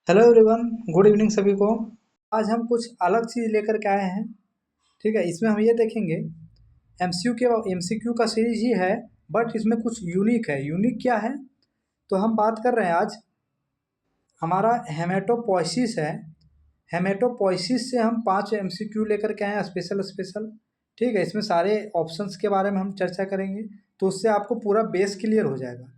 Hello everyone, good evening सभी को। आज हम कुछ अलग चीज़ लेकर के आए हैं। ठीक है, इसमें हम ये देखेंगे एमसीक्यू का सीरीज ही है, बट इसमें कुछ यूनिक है। यूनिक क्या है? तो हम बात कर रहे हैं आज, हमारा हेमेटोपोइसिस है। हेमेटोपोइसिस से हम 5 एमसीक्यू लेकर के आए हैं, स्पेशल स्पेशल। ठीक है, इसमें सारे ऑप्शंस के बारे में हम चर्चा करेंगे, तो उससे आपको पूरा बेस क्लियर हो जाएगा।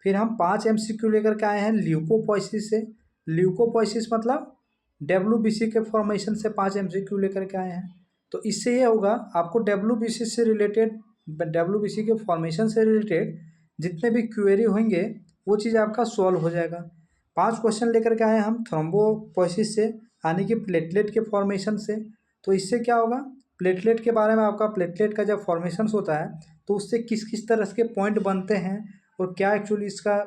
फिर हम 5 एमसीक्यू लेकर के आए हैं ल्यूकोपोइसिस से। ल्यूकोपोइसिस मतलब डब्ल्यूबीसी के फॉर्मेशन से 5 एमसीक्यू लेकर के आए हैं। तो इससे ये होगा, आपको डब्ल्यूबीसी से रिलेटेड, डब्ल्यूबीसी के फॉर्मेशन से रिलेटेड जितने भी क्वेरी होंगे वो चीज़ आपका सॉल्व हो जाएगा। 5 क्वेश्चन लेकर के आए हम थ्रोम्बोपोइसिस से, यानी कि प्लेटलेट के फॉर्मेशन से। तो इससे क्या होगा, प्लेटलेट के बारे में, आपका प्लेटलेट का जब फॉर्मेशन होता है तो उससे किस किस तरह के पॉइंट बनते हैं और क्या एक्चुअली इसका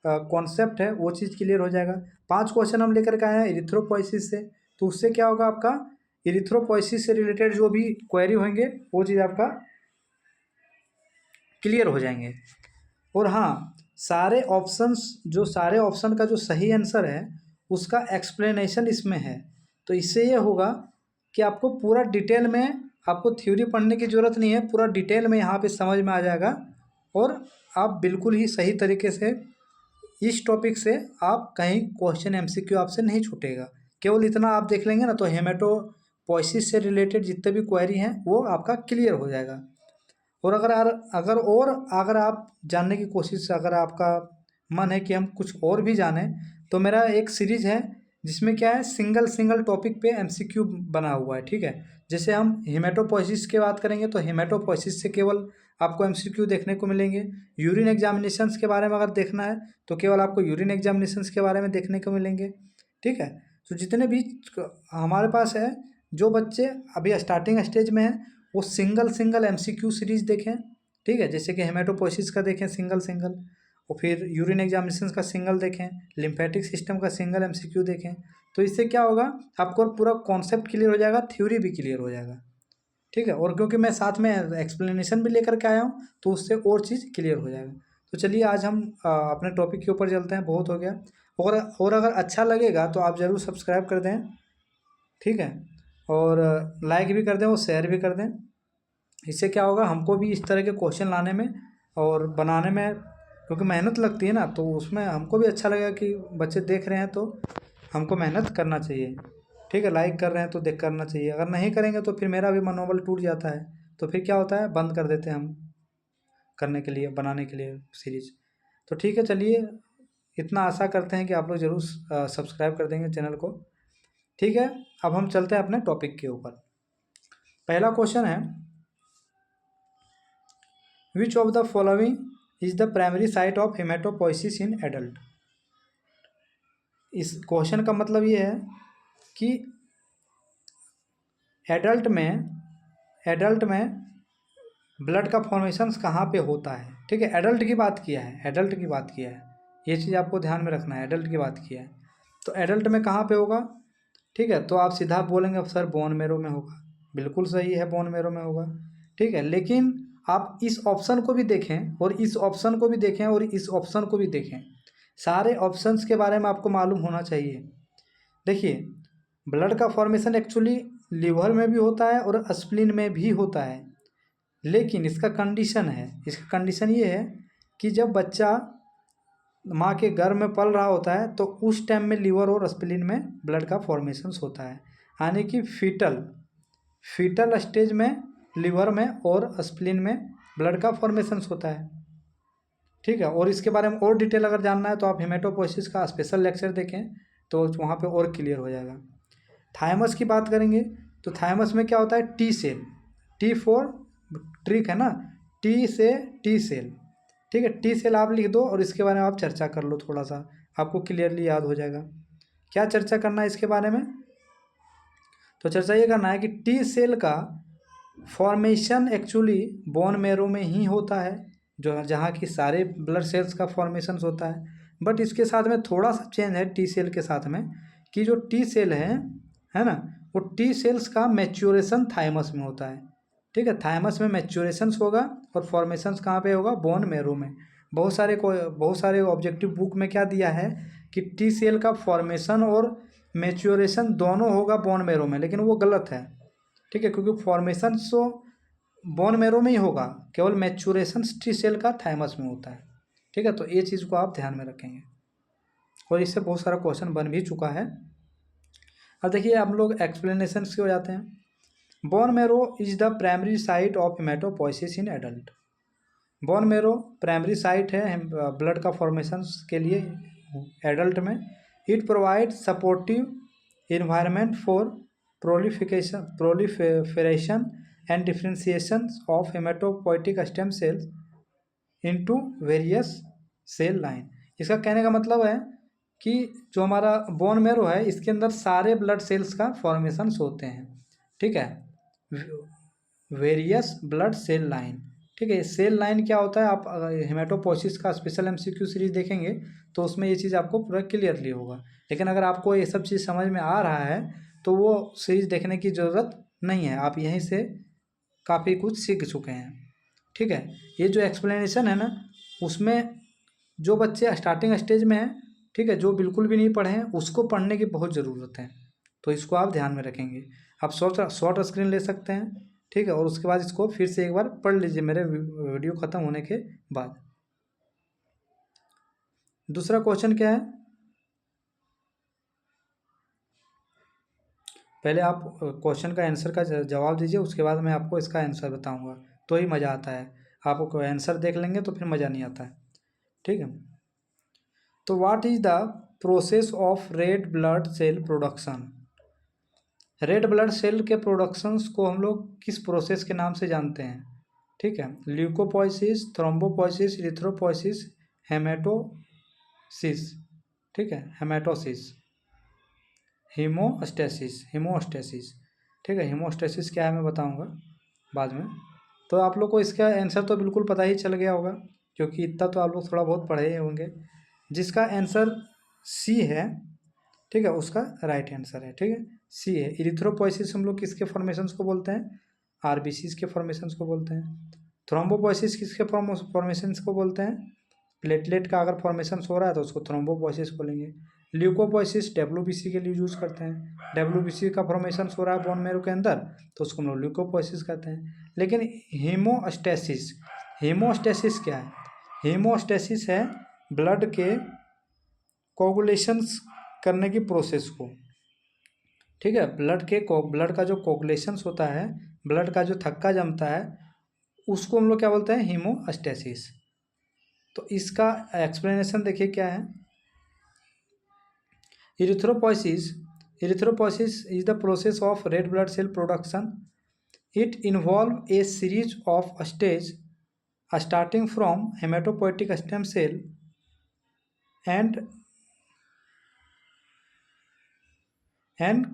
कॉन्सेप्ट है, वो चीज़ क्लियर हो जाएगा। 5 क्वेश्चन हम लेकर के आए हैं इरिथ्रोपोइसिस से। तो उससे क्या होगा, आपका इरिथ्रोपोइसिस से रिलेटेड जो भी क्वेरी होंगे वो चीज़ आपका क्लियर हो जाएंगे। और हाँ, सारे ऑप्शन का जो सही आंसर है उसका एक्सप्लेनेशन इसमें है। तो इससे ये होगा कि आपको पूरा डिटेल में, आपको थ्योरी पढ़ने की ज़रूरत नहीं है, पूरा डिटेल में यहाँ पे समझ में आ जाएगा। और आप बिल्कुल ही सही तरीके से इस टॉपिक से आप कहीं क्वेश्चन एमसीक्यू आपसे नहीं छूटेगा। केवल इतना आप देख लेंगे ना, तो हेमेटोपोइसिस से रिलेटेड जितने भी क्वेरी हैं वो आपका क्लियर हो जाएगा। और अगर आप जानने की कोशिश, अगर आपका मन है कि हम कुछ और भी जानें, तो मेरा एक सीरीज है जिसमें क्या है, सिंगल सिंगल टॉपिक पे एमसीक्यू बना हुआ है। ठीक है, जैसे हम हेमेटोपोइसिस की बात करेंगे तो हेमेटोपोइसिस से केवल आपको एमसीक्यू देखने को मिलेंगे। यूरिन एग्जामिनेशंस के बारे में अगर देखना है तो केवल आपको यूरिन एग्जामिनेशंस के बारे में देखने को मिलेंगे। ठीक है, तो जितने भी हमारे पास है, जो बच्चे अभी स्टार्टिंग स्टेज में हैं वो सिंगल सिंगल एमसीक्यू सीरीज देखें। ठीक है, जैसे कि हेमेटोपोइसिस का देखें सिंगल सिंगल, और फिर यूरिन एग्जामिनेशन का सिंगल देखें, लिम्फेटिक सिस्टम का सिंगल एमसीक्यू देखें। तो इससे क्या होगा, आपको पूरा कॉन्सेप्ट क्लियर हो जाएगा, थ्योरी भी क्लियर हो जाएगा। ठीक है, और क्योंकि मैं साथ में एक्सप्लेनेशन भी लेकर के आया हूँ तो उससे और चीज़ क्लियर हो जाएगा। तो चलिए आज हम अपने टॉपिक के ऊपर चलते हैं, बहुत हो गया। और अगर अच्छा लगेगा तो आप ज़रूर सब्सक्राइब कर दें। ठीक है, और लाइक भी कर दें और शेयर भी कर दें। इससे क्या होगा, हमको भी इस तरह के क्वेश्चन लाने में और बनाने में, क्योंकि मेहनत लगती है ना, तो उसमें हमको भी अच्छा लगेगा कि बच्चे देख रहे हैं तो हमको मेहनत करना चाहिए। ठीक है, लाइक कर रहे हैं तो देख करना चाहिए। अगर नहीं करेंगे तो फिर मेरा भी मनोबल टूट जाता है, तो फिर क्या होता है, बंद कर देते हैं हम करने के लिए, बनाने के लिए सीरीज। तो ठीक है, चलिए इतना आशा करते हैं कि आप लोग ज़रूर सब्सक्राइब कर देंगे चैनल को। ठीक है, अब हम चलते हैं अपने टॉपिक के ऊपर। पहला क्वेश्चन है, which of the following is the primary site of haematopoiesis in adult. इस क्वेश्चन का मतलब ये है कि एडल्ट में ब्लड का फॉर्मेशन कहाँ पे होता है। ठीक है, एडल्ट की बात किया है, एडल्ट की बात किया है, ये चीज़ आपको ध्यान में रखना है, एडल्ट की बात किया है। तो एडल्ट में कहाँ पे होगा? ठीक है, तो आप सीधा बोलेंगे सर बोन मेरो में होगा। बिल्कुल सही है, बोन मेरो में होगा। ठीक है, लेकिन आप इस ऑप्शन को भी देखें और इस ऑप्शन को भी देखें और इस ऑप्शन को भी देखें, सारे ऑप्शंस के बारे में आपको मालूम होना चाहिए। देखिए, ब्लड का फॉर्मेशन एक्चुअली लीवर में भी होता है और स्प्लीन में भी होता है, लेकिन इसका कंडीशन ये है कि जब बच्चा माँ के गर्भ में पल रहा होता है तो उस टाइम में लीवर और स्प्लीन में ब्लड का फॉर्मेशन होता है, यानी कि फीटल स्टेज में लीवर में और स्प्लीन में ब्लड का फॉर्मेशन होता है। ठीक है, और इसके बारे में और डिटेल अगर जानना है तो आप हेमेटोपोइसिस का स्पेशल लेक्चर देखें, तो वहाँ पे और क्लियर हो जाएगा। थायमस की बात करेंगे तो थायमस में क्या होता है, T cell, T for trick है ना, टी से टी सेल। ठीक है, टी सेल आप लिख दो और इसके बारे में आप चर्चा कर लो, थोड़ा सा आपको क्लियरली याद हो जाएगा। क्या चर्चा करना है इसके बारे में? तो चर्चा ये करना है कि टी सेल का फॉर्मेशन एक्चुअली बोन मैरो में ही होता है, जो जहाँ की सारे ब्लड सेल्स का फॉर्मेशन होता है। बट इसके साथ में थोड़ा सा चेंज है टी सेल के साथ में, कि जो टी सेल है ना, वो टी सेल्स का मैच्योरेशन थाइमस में होता है। ठीक है, थाइमस में मैच्योरेशन होगा और फॉर्मेशन कहाँ पे होगा, बोन मैरो में। बहुत सारे ऑब्जेक्टिव बुक में क्या दिया है कि टी सेल का फॉर्मेशन और मैच्योरेशन दोनों होगा बोन मैरो में, लेकिन वो गलत है। ठीक है, क्योंकि फॉर्मेशन तो बोन मैरो में ही होगा, केवल मैच्योरेशन टी सेल का थाइमस में होता है। ठीक है, तो ये चीज़ को आप ध्यान में रखेंगे और इससे बहुत सारा क्वेश्चन बन भी चुका है। अब देखिए आप लोग एक्सप्लेनेशन से हो जाते हैं। Bone marrow is the primary site of haematopoiesis in adult. Bone marrow primary site है ब्लड का फॉर्मेशन के लिए एडल्ट में। It provide supportive environment for proliferation and differentiation of haematopoietic stem cells into various cell line. इसका कहने का मतलब है कि जो हमारा बोन मैरो है इसके अंदर सारे ब्लड सेल्स का फॉर्मेशन होते हैं। ठीक है, वेरियस ब्लड सेल लाइन। ठीक है, सेल लाइन क्या होता है, आप हेमेटोपोइसिस का स्पेशल एमसीक्यू सीरीज देखेंगे तो उसमें ये चीज़ आपको पूरा क्लियरली होगा। लेकिन अगर आपको ये सब चीज़ समझ में आ रहा है तो वो सीरीज देखने की ज़रूरत नहीं है, आप यहीं से काफ़ी कुछ सीख चुके हैं। ठीक है, ये जो एक्सप्लेनेशन है ना, उसमें जो बच्चे स्टार्टिंग स्टेज में हैं, ठीक है, जो बिल्कुल भी नहीं पढ़े हैं उसको पढ़ने की बहुत ज़रूरत है, तो इसको आप ध्यान में रखेंगे। आप शॉर्ट स्क्रीन ले सकते हैं। ठीक है, और उसके बाद इसको फिर से एक बार पढ़ लीजिए मेरे वीडियो ख़त्म होने के बाद। दूसरा क्वेश्चन क्या है, पहले आप क्वेश्चन का आंसर का जवाब दीजिए, उसके बाद मैं आपको इसका आंसर बताऊंगा, तो ही मज़ा आता है। आप आंसर देख लेंगे तो फिर मज़ा नहीं आता है। ठीक है, तो what is the process of red blood cell production. Red blood cell के प्रोडक्शंस को हम लोग किस प्रोसेस के नाम से जानते हैं। ठीक है, ल्यूकोपोइसिस, थ्रोम्बोपोइसिस, इरिथ्रोपोइसिस, हेमेटोसिस। ठीक है, हेमेटोसिस, हीमोस्टेसिस। ठीक है, हीमोस्टेसिस क्या है मैं बताऊंगा बाद में। तो आप लोग को इसका आंसर तो बिल्कुल पता ही चल गया होगा, क्योंकि इतना तो आप लोग थोड़ा बहुत पढ़े ही होंगे। जिसका आंसर सी है, ठीक है, उसका राइट आंसर है। ठीक है, सी है। इरिथ्रोपोइसिस हम लोग किसके फॉर्मेशंस को बोलते हैं, आरबीसीज के फॉर्मेशंस को बोलते हैं। थ्रोम्बोपोइसिस किसके फॉर्मेशंस को बोलते हैं, प्लेटलेट का अगर फॉर्मेशन हो रहा है तो उसको थ्रोम्बोपोइसिस बोलेंगे। ल्यूकोपोइसिस डब्ल्यूबीसी के लिए यूज़ करते हैं, डब्ल्यूबीसी का फॉर्मेशन हो रहा है बोन मैरो के अंदर तो उसको हम लोग ल्यूकोपोइसिस कहते हैं। लेकिन हीमोस्टेसिस, हीमोस्टेसिस क्या है, हीमोस्टेसिस है ब्लड के कोगुलेशंस करने की प्रोसेस को। ठीक है, ब्लड का जो कोगुलेशंस होता है, ब्लड का जो थक्का जमता है, उसको हम लोग क्या बोलते हैं, हीमोस्टेसिस। तो इसका एक्सप्लेनेशन देखिए क्या है। Erythropoiesis is the process of red blood cell production. It involve a series of stage starting from haematopoietic stem cell and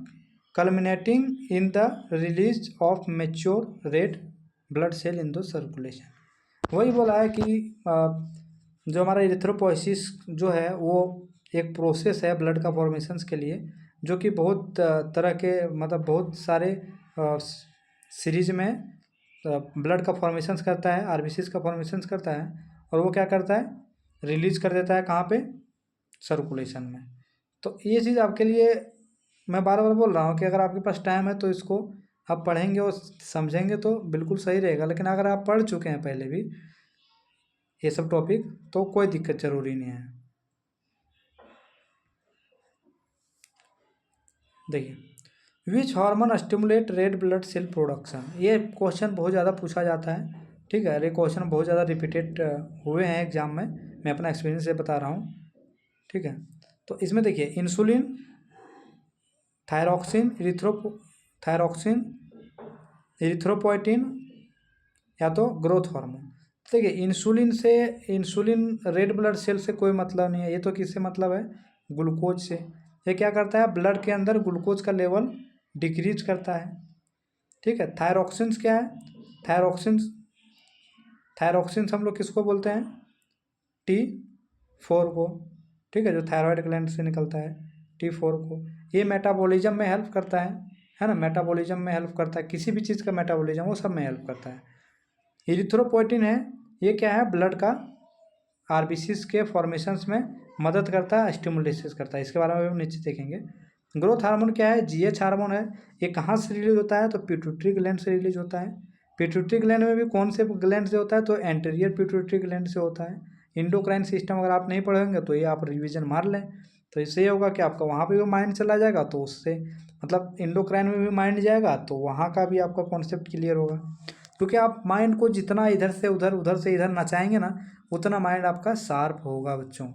culminating in the release of mature red blood cell in the circulation। वही बोला है कि जो हमारा erythropoiesis जो है वो एक प्रोसेस है ब्लड का फॉर्मेशंस के लिए, जो कि बहुत तरह के मतलब बहुत सारे सीरीज में ब्लड का फॉर्मेशंस करता है, आरबीसीज का फॉर्मेशंस करता है, और वो क्या करता है, रिलीज कर देता है कहाँ पे, सर्कुलेशन में। तो ये चीज़ आपके लिए मैं बार बार बोल रहा हूँ कि अगर आपके पास टाइम है तो इसको आप पढ़ेंगे और समझेंगे तो बिल्कुल सही रहेगा। लेकिन अगर आप पढ़ चुके हैं पहले भी ये सब टॉपिक तो कोई दिक्कत ज़रूरी नहीं है। देखिए, which hormone stimulate red blood cell production. ये क्वेश्चन बहुत ज़्यादा पूछा जाता है। ठीक है, ये क्वेश्चन बहुत ज़्यादा रिपीटेड हुए हैं एग्जाम में, मैं अपना एक्सपीरियंस से बता रहा हूँ। ठीक है, तो इसमें देखिए इंसुलिन, थायरॉक्सिन, इरिथ्रोपोइटिन या तो ग्रोथ हार्मोन। देखिए इंसुलिन रेड ब्लड सेल से कोई मतलब नहीं है, ये तो किससे मतलब है, ग्लूकोज से। ये क्या करता है, ब्लड के अंदर ग्लूकोज का लेवल डिक्रीज करता है। ठीक है, थायरॉक्सिन्स क्या है, थायरॉक्सिन्स हम लोग किसको बोलते हैं, T4 को। ठीक है, जो थायराइड ग्लैंड से निकलता है T4 को। ये मेटाबॉलिज्म में हेल्प करता है ना, मेटाबॉलिज्म में हेल्प करता है, किसी भी चीज़ का मेटाबॉलिज्म वो सब में हेल्प करता है। इरिथ्रोपोइटिन है, ये क्या है, ब्लड का आरबीसीज के फॉर्मेशंस में मदद करता है, स्टिमुलेशन करता है। इसके बारे में हम नीचे देखेंगे। ग्रोथ हार्मोन क्या है? जीएच हार्मोन है। ये कहाँ से रिलीज होता है? तो पिट्यूटरी ग्लैंड से रिलीज होता है। पिट्यूटरी ग्लैंड में भी कौन से ग्लैंड से होता है? तो एंटीरियर पिट्यूटरी ग्लैंड से होता है। इंडोक्राइन सिस्टम अगर आप नहीं पढ़ेंगे तो ये आप रिवीजन मार लें, तो इससे ये होगा कि आपका वहाँ पे भी माइंड चला जाएगा, तो उससे मतलब इंडोक्राइन में भी माइंड जाएगा तो वहाँ का भी आपका कॉन्सेप्ट क्लियर होगा। क्योंकि आप माइंड को जितना इधर से उधर, उधर से इधर नचाएंगे ना, उतना माइंड आपका शार्प होगा बच्चों।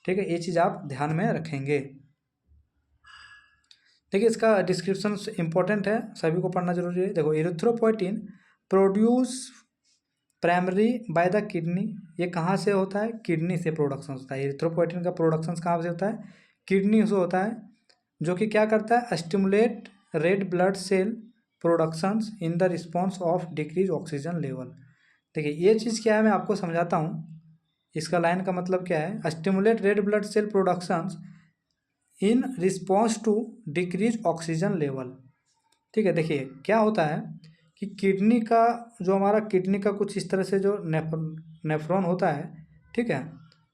ठीक है, ये चीज़ आप ध्यान में रखेंगे। देखिए इसका डिस्क्रिप्शन इंपॉर्टेंट है, सभी को पढ़ना जरूरी है। देखो, erythropoietin produce primary by the kidney. ये कहाँ से होता है? किडनी से प्रोडक्शन होता है। इरिथ्रोपोइटिन का प्रोडक्शन कहाँ से होता है? किडनी से होता है, जो कि क्या करता है? Stimulate red blood cell productions in the response of decrease oxygen level. देखिए ये चीज़ क्या है, मैं आपको समझाता हूँ। इसका लाइन का मतलब क्या है? Stimulate red blood cell productions in response to decrease oxygen level. ठीक है, देखिए क्या होता है कि किडनी का जो हमारा किडनी का कुछ इस तरह से जो नेफ्रॉन होता है, ठीक है,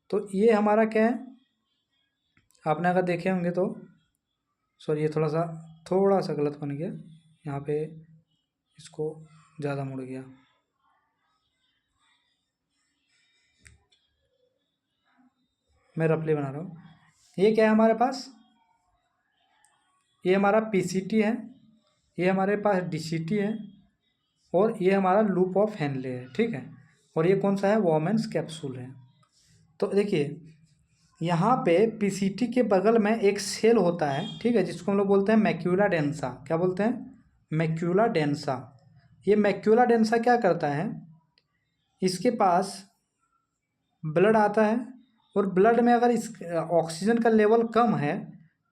तो ये हमारा क्या है, आपने अगर देखे होंगे तो, सॉरी ये थोड़ा सा गलत बन गया यहाँ पे, इसको ज़्यादा मुड़ गया। मैं रफली बना रहा हूँ। ये क्या है हमारे पास? ये हमारा पीसीटी है, ये हमारे पास डीसीटी है, और ये हमारा लूप ऑफ हेनले है। ठीक है, और ये कौन सा है? वॉमेंस कैप्सूल है। तो देखिए यहाँ पे पीसीटी के बगल में एक सेल होता है, ठीक है, जिसको हम लोग बोलते हैं मैक्यूला डेंसा। क्या बोलते हैं? Macula densa. ये मैक्यूला डेंसा क्या करता है? इसके पास ब्लड आता है, और ब्लड में अगर इस ऑक्सीजन का लेवल कम है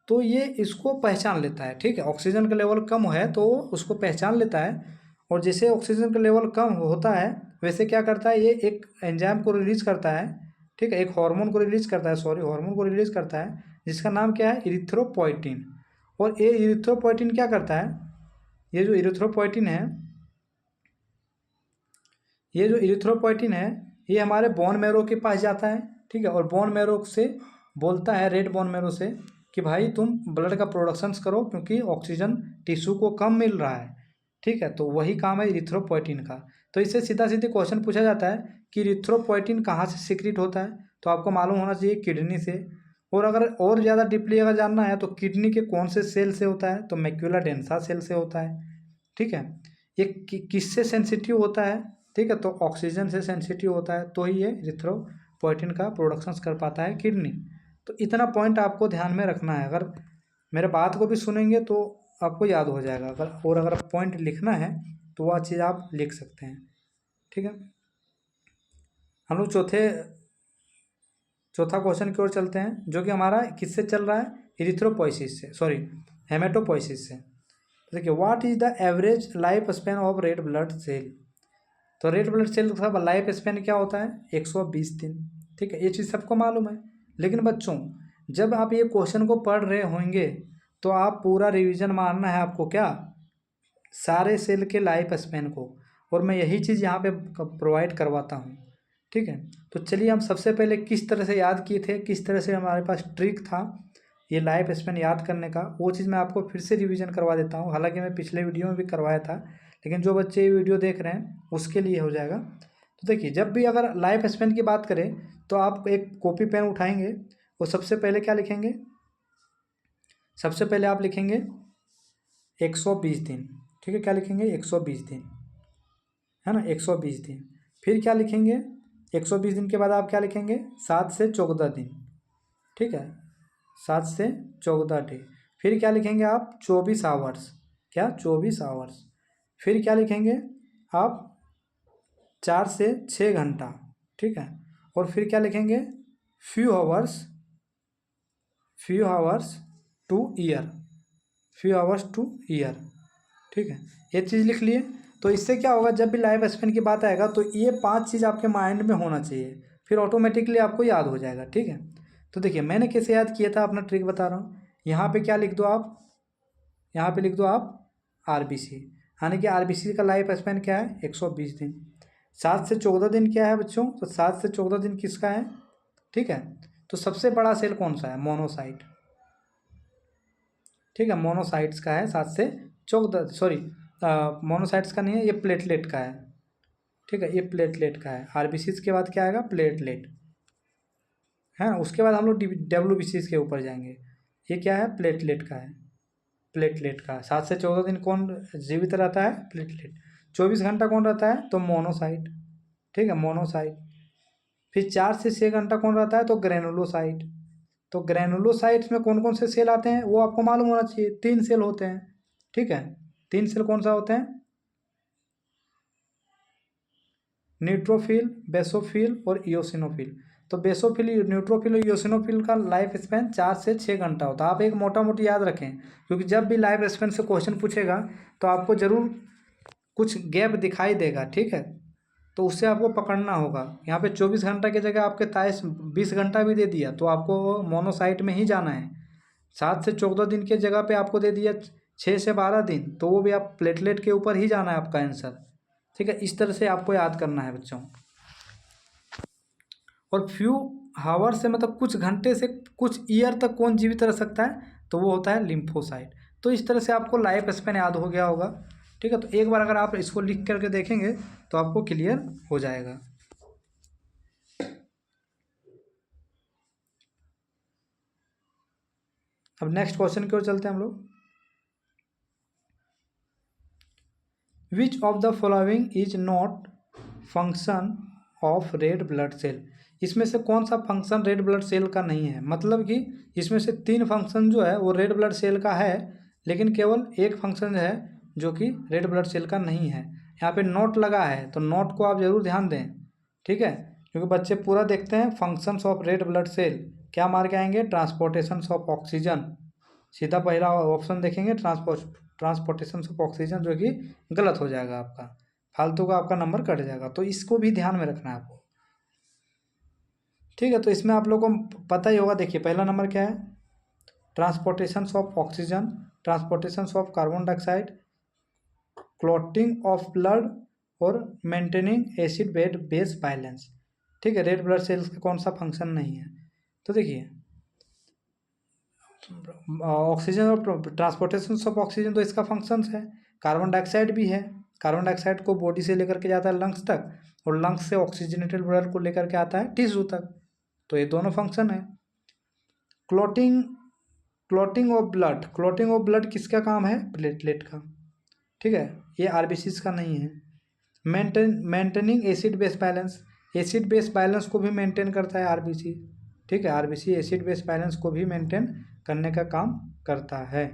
तो ये इसको पहचान लेता है। ठीक है, ऑक्सीजन का लेवल कम है तो उसको पहचान लेता है, और जैसे ऑक्सीजन का लेवल कम होता है वैसे क्या करता है, ये एक एंजाइम को रिलीज करता है। ठीक है, एक हार्मोन को रिलीज करता है, सॉरी हार्मोन को रिलीज करता है, जिसका नाम क्या है? इरिथ्रोपोइटिन। और ये इरिथ्रोपोइटिन क्या करता है? ये जो इरिथ्रोपोइटिन है, ये जो इरिथ्रोपोइटिन है, ये हमारे बोन मैरो के पास जाता है। ठीक है, और बोन मैरो से बोलता है, रेड बोन मैरो से, कि भाई तुम ब्लड का प्रोडक्शंस करो क्योंकि ऑक्सीजन टिश्यू को कम मिल रहा है। ठीक है, तो वही काम है इरिथ्रोपोइटिन का। तो इससे सीधा सीधे क्वेश्चन पूछा जाता है कि इरिथ्रोपोइटिन कहाँ से सीक्रेट होता है, तो आपको मालूम होना चाहिए किडनी से। और अगर और ज़्यादा डीपली अगर जानना है तो किडनी के कौन से सेल से होता है, तो मैक्यूला डेंसा सेल से होता है। ठीक है, ये किससे सेंसिटिव होता है? ठीक है, तो ऑक्सीजन से सेंसिटिव होता है, तो ही ये इरिथ्रोपोइटिन का प्रोडक्शन कर पाता है किडनी। तो इतना पॉइंट आपको ध्यान में रखना है। अगर मेरे बात को भी सुनेंगे तो आपको याद हो जाएगा। अगर पॉइंट लिखना है तो वह चीज़ आप लिख सकते हैं। ठीक है, हम लोग चौथा क्वेश्चन की ओर चलते हैं, जो कि हमारा किससे चल रहा है? इरिथ्रोपोइसिस से, सॉरी हेमेटोपोइसिस से। देखिए, what is the average life span of red blood cell? तो रेड ब्लड सेल का लाइफ स्पैन क्या होता है? 120 दिन। ठीक है, ये चीज़ सबको मालूम है। लेकिन बच्चों, जब आप ये क्वेश्चन को पढ़ रहे होंगे तो आप पूरा रिवीजन मारना है आपको, क्या? सारे सेल के लाइफ स्पैन को, और मैं यही चीज़ यहाँ पे प्रोवाइड करवाता हूँ। ठीक है, तो चलिए हम सबसे पहले किस तरह से याद किए थे, किस तरह से हमारे पास ट्रिक था ये लाइफ स्पैन याद करने का, वो चीज़ मैं आपको फिर से रिवीजन करवा देता हूँ। हालांकि मैं पिछले वीडियो में भी करवाया था, लेकिन जो बच्चे ये वीडियो देख रहे हैं उसके लिए हो जाएगा। तो देखिए, जब भी अगर लाइफ स्पैन की बात करें तो आप एक कॉपी पेन उठाएंगे, और सबसे पहले क्या लिखेंगे? सबसे पहले आप लिखेंगे 120 दिन। ठीक है, क्या लिखेंगे? 120 दिन, है ना, 120 दिन। फिर क्या लिखेंगे? 120 दिन के बाद आप क्या लिखेंगे? 7 से 14 दिन। ठीक है, 7 से 14 डे। फिर क्या लिखेंगे आप? 24 आवर्स। क्या? 24 आवर्स। फिर क्या लिखेंगे आप? 4 से 6 घंटा। ठीक है, और फिर क्या लिखेंगे? Few hours two year, few hours two year. ठीक है, ये चीज़ लिख लिए। तो इससे क्या होगा, जब भी लाइफ स्पैन की बात आएगा तो ये 5 चीज़ आपके माइंड में होना चाहिए, फिर ऑटोमेटिकली आपको याद हो जाएगा। ठीक है, तो देखिए मैंने कैसे याद किया था, अपना ट्रिक बता रहा हूँ। यहाँ पे क्या लिख दो आप? यहाँ पे लिख दो आप आरबीसी, यानी कि आरबीसी का लाइफ स्पैन क्या है? 120 दिन। 7 से 14 दिन क्या है बच्चों? तो 7 से 14 दिन किसका है? ठीक है, तो सबसे बड़ा सेल कौन सा है? मोनोसाइट। ठीक है, मोनोसाइट्स का है 7 से 14, सॉरी मोनोसाइट्स का नहीं है, ये प्लेटलेट का है। ठीक है, ये प्लेटलेट का है। आरबीसीज के बाद क्या आएगा? प्लेटलेट है ना। उसके बाद हम लोग डब्ल्यूबीसीज के ऊपर जाएंगे। ये क्या है? प्लेटलेट का है। प्लेटलेट का 7 से 14 दिन कौन जीवित रहता है? प्लेटलेट। 24 घंटा कौन रहता है? तो मोनोसाइट। ठीक है, मोनोसाइट। फिर 4 से 6 घंटा कौन रहता है? तो ग्रेनुलोसाइट। तो ग्रेनुलोसाइट्स में कौन कौन से सेल आते हैं वो आपको मालूम होना चाहिए। 3 सेल होते हैं। ठीक है, 3 सेल कौन सा होते हैं? न्यूट्रोफिल, बेसोफिल और इयोसिनोफिल। तो बेसोफिल, न्यूट्रोफिल और इयोसिनोफिल का लाइफ स्पैन 4 से 6 घंटा होता है। आप एक मोटा मोटी याद रखें, क्योंकि जब भी लाइफ स्पैन से क्वेश्चन पूछेगा तो आपको जरूर कुछ गैप दिखाई देगा। ठीक है, तो उससे आपको पकड़ना होगा। यहाँ पे 24 घंटा की जगह आपके 20 घंटा भी दे दिया तो आपको मोनोसाइट में ही जाना है। 7 से 14 दिन की जगह पे आपको दे दिया 6 से 12 दिन, तो वो भी आप प्लेटलेट के ऊपर ही जाना है आपका आंसर। ठीक है, इस तरह से आपको याद करना है बच्चों। और फ्यू हावर से मतलब कुछ घंटे से कुछ ईयर तक कौन जीवित रह सकता है? तो वो होता है लिम्फोसाइट। तो इस तरह से आपको लाइफ स्पैन याद हो गया होगा। ठीक है, तो एक बार अगर आप इसको लिख करके देखेंगे तो आपको क्लियर हो जाएगा। अब नेक्स्ट क्वेश्चन की ओर चलते हैं हम लोग। Which of the following is not function of red blood cell? इसमें से कौन सा फंक्शन रेड ब्लड सेल का नहीं है? मतलब कि इसमें से 3 फंक्शन जो है वो रेड ब्लड सेल का है, लेकिन केवल एक फंक्शन है जो कि रेड ब्लड सेल का नहीं है। यहाँ पे नोट लगा है तो नोट को आप जरूर ध्यान दें। ठीक है, क्योंकि बच्चे पूरा देखते हैं। Functions of red blood cell क्या मार के आएंगे? Transportation of oxygen. सीधा पहला ऑप्शन देखेंगे ट्रांसपोर्टेशन ऑफ ऑक्सीजन, जो कि गलत हो जाएगा आपका, फालतू का आपका नंबर कट जाएगा। तो इसको भी ध्यान में रखना है आपको। ठीक है, तो इसमें आप लोगों को पता ही होगा। देखिए पहला नंबर क्या है? Transportation of oxygen, transportation of carbon dioxide, clotting of blood और मेंटेनिंग एसिड बेस बैलेंस। ठीक है, रेड ब्लड सेल्स का कौन सा फंक्शन नहीं है? तो देखिए ऑक्सीजन और ट्रांसपोर्टेशन ऑफ ऑक्सीजन तो इसका फंक्शन है। कार्बन डाइऑक्साइड भी है। कार्बन डाइऑक्साइड को बॉडी से लेकर के जाता है लंग्स तक, और लंग्स से ऑक्सीजनेटेड ब्लड को लेकर के आता है टिश्यू तक। तो ये दोनों फंक्शन है। Clotting clotting of blood, clotting of blood किसका काम है? प्लेटलेट का। ठीक है, ये आरबीसीज का नहीं है। Maintaining acid base balance, acid base balance को भी मेंटेन करता है आरबीसी। ठीक है, आरबीसी एसिड बेस बैलेंस को भी मेंटेन करने का काम करता है।